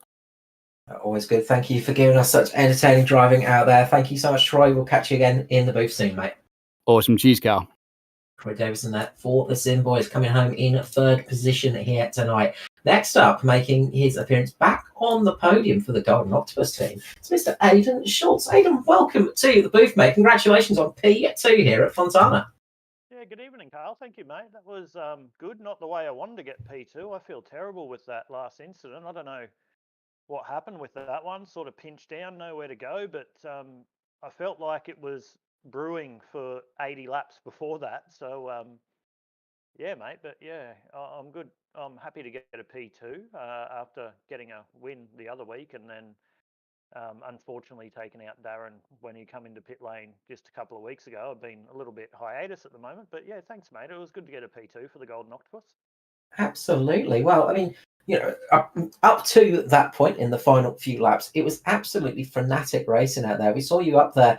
Always good. Thank you for giving us such entertaining driving out there. Thank you so much, Troy. We'll catch you again in the booth soon, mate. Awesome. Cheers, Carl. Troy Davison there for the Sim Boys, coming home in third position here tonight. Next up, making his appearance back on the podium for the Golden Octopus team, it's Mr. Aidan Schultz. Aidan, welcome to the booth, mate. Congratulations on P2 here at Fontana. Yeah, good evening, Carl. Thank you, mate. That was good. Not the way I wanted to get P2. I feel terrible with that last incident. I don't know what happened with that one. Sort of pinched down, nowhere to go. But I felt like it was brewing for 80 laps before that. So, yeah, mate. But yeah, I'm good. I'm happy to get a P2 after getting a win the other week, and then unfortunately taking out Darren when he come into pit lane just a couple of weeks ago. I've been a little bit hiatus at the moment, but yeah, thanks, mate. It was good to get a P2 for the Golden Octopus. Absolutely. Well, I mean, you know, up to that point in the final few laps, it was absolutely frenetic racing out there. We saw you up there,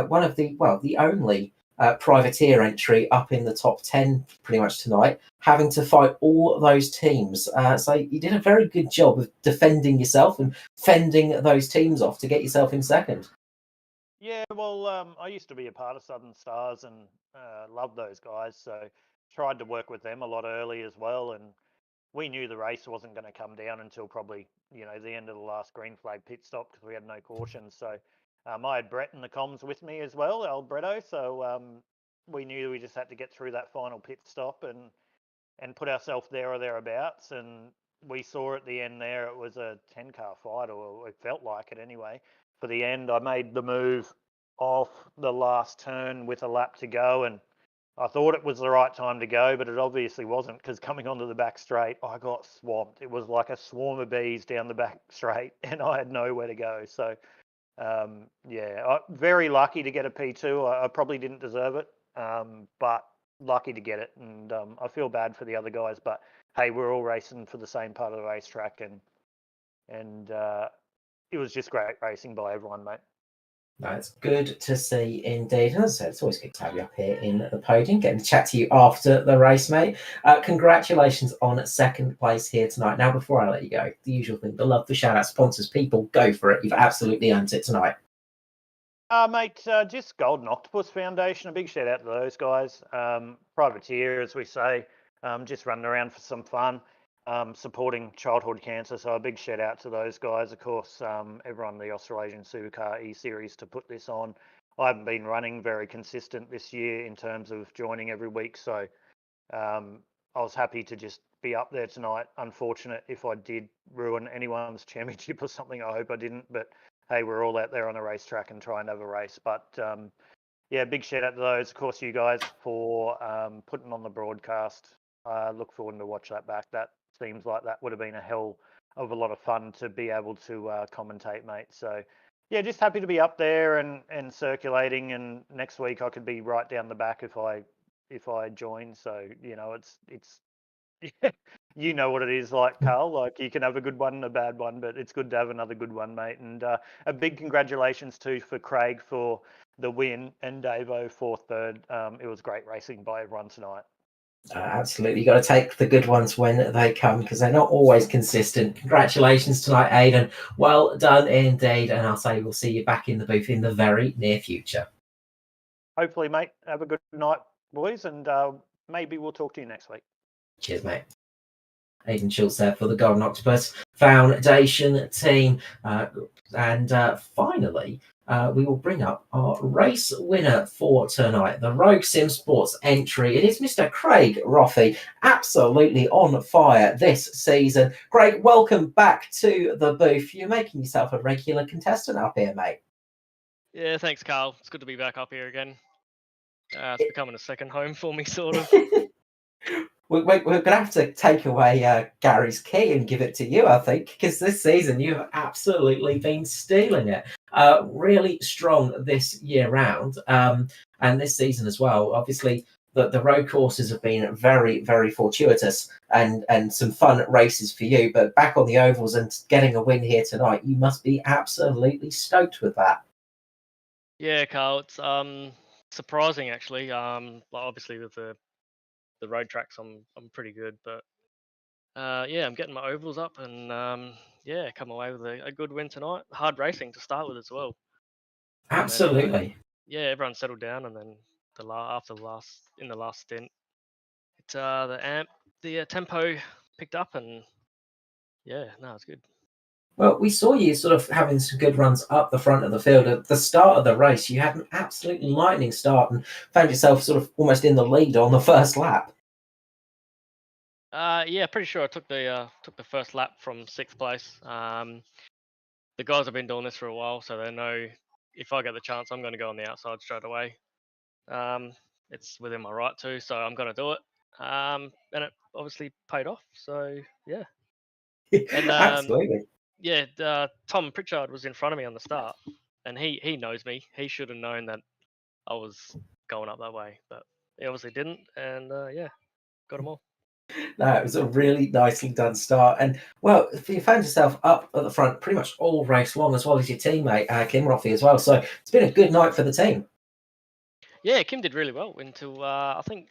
one of the only privateer entry up in the top 10 pretty much tonight, having to fight all those teams. So you did a very good job of defending yourself and fending those teams off to get yourself in second. Yeah, well, I used to be a part of Southern Stars and loved those guys, so tried to work with them a lot early as well, and we knew the race wasn't going to come down until probably, the end of the last green flag pit stop because we had no caution. So I had Brett in the comms with me as well, old Bretto. So we knew we just had to get through that final pit stop and put ourselves there or thereabouts. And we saw at the end there, it was a 10-car fight, or it felt like it anyway. For the end, I made the move off the last turn with a lap to go, and I thought it was the right time to go, but it obviously wasn't, because coming onto the back straight, I got swamped. It was like a swarm of bees down the back straight, and I had nowhere to go. So, very lucky to get a P2. I probably didn't deserve it. but lucky to get it. And I feel bad for the other guys, but hey, we're all racing for the same part of the racetrack, and it was just great racing by everyone, mate. That's good to see indeed. And as I said, it's always good to have you up here in the podium, getting to chat to you after the race, mate. Congratulations on second place here tonight. Now, before I let you go, the usual thing, the love, the shout out sponsors, people, go for it. You've absolutely earned it tonight. Mate, just Golden Octopus Foundation. A big shout out to those guys. Privateer, as we say, just running around for some fun, supporting childhood cancer. So a big shout out to those guys. Of course, everyone, the Australasian Supercar eSeries to put this on. I haven't been running very consistent this year in terms of joining every week. So I was happy to just be up there tonight. Unfortunate if I did ruin anyone's championship or something. I hope I didn't, but hey, we're all out there on a racetrack and trying to have a race. But yeah, big shout out to those. Of course, you guys for putting on the broadcast. Look forward to watch that back. That seems like that would have been a hell of a lot of fun to be able to commentate, mate. So yeah, just happy to be up there and circulating. And next week I could be right down the back if I join. So you know, it's you know what it is like, Carl. Like you can have a good one and a bad one, but it's good to have another good one, mate. And a big congratulations too for Craig for the win and Davo for third. It was great racing by everyone tonight. Absolutely. You've got to take the good ones when they come because they're not always consistent. Congratulations tonight, Aidan. Well done indeed. And I'll say we'll see you back in the booth in the very near future. Hopefully, mate. Have a good night, boys, and maybe we'll talk to you next week. Cheers, mate. Aidan Schultz there for the Golden Octopus Foundation team. And finally, we will bring up our race winner for tonight, the Rogue Sim Sports entry. It is Mr. Craig Roffey, absolutely on fire this season. Craig, welcome back to the booth. You're making yourself a regular contestant up here, mate. Yeah, thanks, Carl. It's good to be back up here again. It's becoming a second home for me, sort of. We're going to have to take away Gary's key and give it to you, I think, because this season you have absolutely been stealing it. Really strong this year round, and this season as well. Obviously, the road courses have been very, very fortuitous and some fun races for you. But back on the ovals and getting a win here tonight, you must be absolutely stoked with that. Yeah, Carl. It's surprising actually. Obviously with the road tracks, I'm pretty good, but yeah, I'm getting my ovals up and yeah, come away with a good win tonight. Hard racing to start with as well. Absolutely. Then, yeah, everyone settled down, and then after the last stint, the tempo picked up, and yeah, no, it's good. Well, we saw you sort of having some good runs up the front of the field. At the start of the race, you had an absolutely lightning start and found yourself sort of almost in the lead on the first lap. Yeah, pretty sure I took the first lap from 6th place. The guys have been doing this for a while, so they know if I get the chance, I'm going to go on the outside straight away. It's within my right to, so I'm going to do it. And it obviously paid off. So yeah. And Absolutely. yeah, Tom Pritchard was in front of me on the start, and he knows me. He should have known that I was going up that way, but he obviously didn't. And yeah, got them all. No, it was a really nicely done start. And, well, you found yourself up at the front pretty much all race long, as well as your teammate, Kim Roffey, as well. So it's been a good night for the team. Yeah, Kim did really well until I think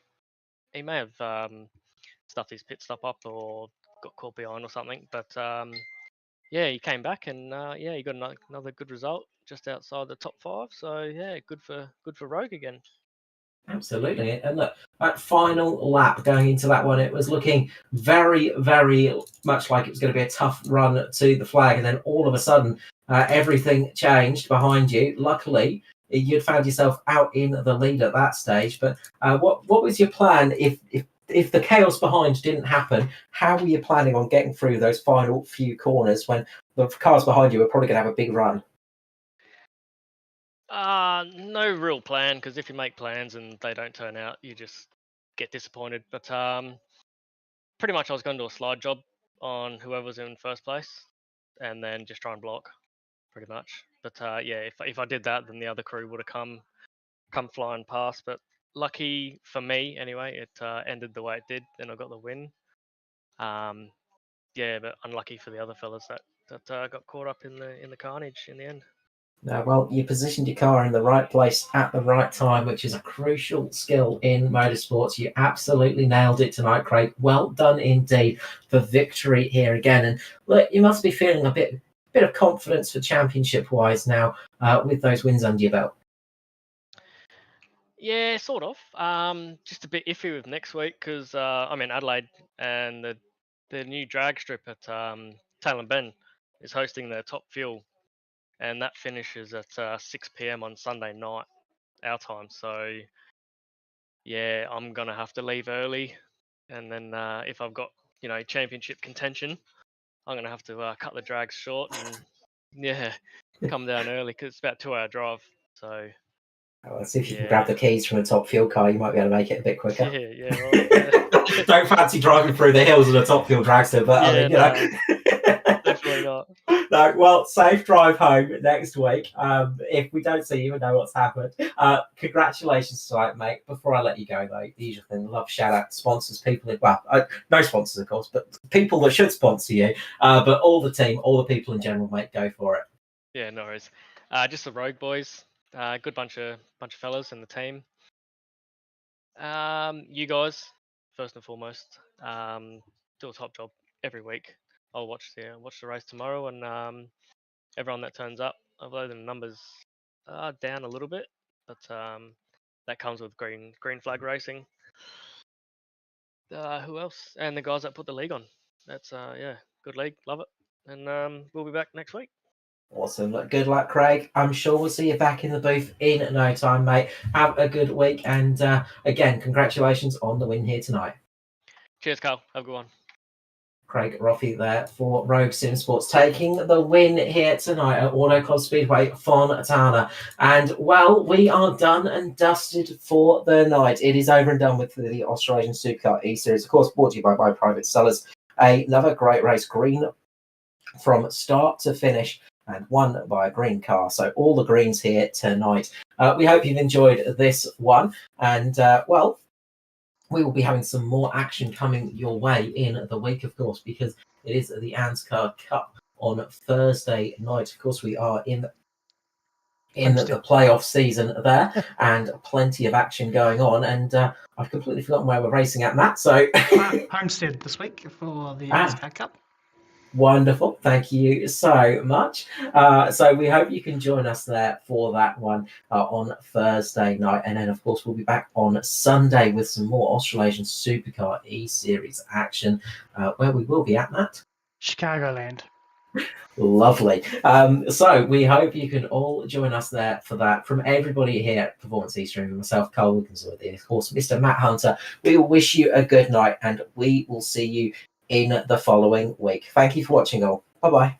he may have stuffed his pit stop up or got caught behind or something. But yeah, he came back and yeah, he got another good result just outside the top 5. So yeah, good for Rogue again. Absolutely. And look, that final lap going into that one, it was looking very, very much like it was going to be a tough run to the flag. And then all of a sudden, everything changed behind you. Luckily, you'd found yourself out in the lead at that stage. But what was your plan if the chaos behind didn't happen? How were you planning on getting through those final few corners when the cars behind you were probably going to have a big run? No real plan, because if you make plans and they don't turn out, you just get disappointed. But pretty much I was going to do a slide job on whoever's in first place, and then just try and block, pretty much. But yeah, if I did that, then the other crew would have come flying past. But lucky for me anyway. It ended the way it did, and I got the win. Yeah, but unlucky for the other fellas that got caught up in the carnage in the end. Well, you positioned your car in the right place at the right time, which is a crucial skill in motorsports. You absolutely nailed it tonight, Craig. Well done indeed for victory here again. And look, you must be feeling a bit of confidence for championship-wise now with those wins under your belt. Yeah, sort of. Just a bit iffy with next week because I'm in Adelaide, and the new drag strip at Taylor Ben is hosting their Top Fuel, and that finishes at 6 p.m. on Sunday night, our time. So yeah, I'm gonna have to leave early, and then if I've got championship contention, I'm gonna have to cut the drags short and yeah, come down early because it's about a 2-hour drive. So Let's see if you can grab the keys from a Top Fuel car. You might be able to make it a bit quicker. Yeah. Well, Don't fancy driving through the hills in a Top Fuel dragster, but I mean, definitely not. No, well, safe drive home next week. If we don't see you and know what's happened, congratulations tonight, mate. Before I let you go, though, the usual thing, love shout out sponsors, people. No sponsors, of course, but people that should sponsor you. But all the team, all the people in general, mate, go for it. Yeah, no worries. Just the Rogue Boys. Good bunch of fellas in the team. You guys, first and foremost, do a top job every week. I'll watch the race tomorrow, and everyone that turns up. Although the numbers are down a little bit, but that comes with green flag racing. Who else? And the guys that put the league on. That's good league, love it. And we'll be back next week. Awesome. Good luck, Craig. I'm sure we'll see you back in the booth in no time, mate. Have a good week. And again, congratulations on the win here tonight. Cheers, Carl. Have a good one. Craig Roffey there for Rogue Sim Sports, taking the win here tonight at AutoClub Speedway Fontana. And, well, we are done and dusted for the night. It is over and done with the Australasian Supercar eSeries, of course, brought to you by Private Cellars. Another great race, green from start to finish, and won by a green car. So all the greens here tonight. We hope you've enjoyed this one. And, well, we will be having some more action coming your way in the week, of course, because it is the ANSCAR Cup on Thursday night. Of course, we are in the playoff season there, and plenty of action going on. And I've completely forgotten where we're racing at, Matt. So Homestead this week for the ANSCAR Cup. Wonderful. Thank you so much. So we hope you can join us there for that one on Thursday night. And then, of course, we'll be back on Sunday with some more Australasian Supercar eSeries action, where we will be at, Matt. Chicagoland. Lovely. So we hope you can all join us there for that. From everybody here at Performance Eastern, and myself, Carl Wilkins, with of course, Mr. Matt Hunter, we will wish you a good night, and we will see you in the following week. Thank you for watching all. Bye-bye.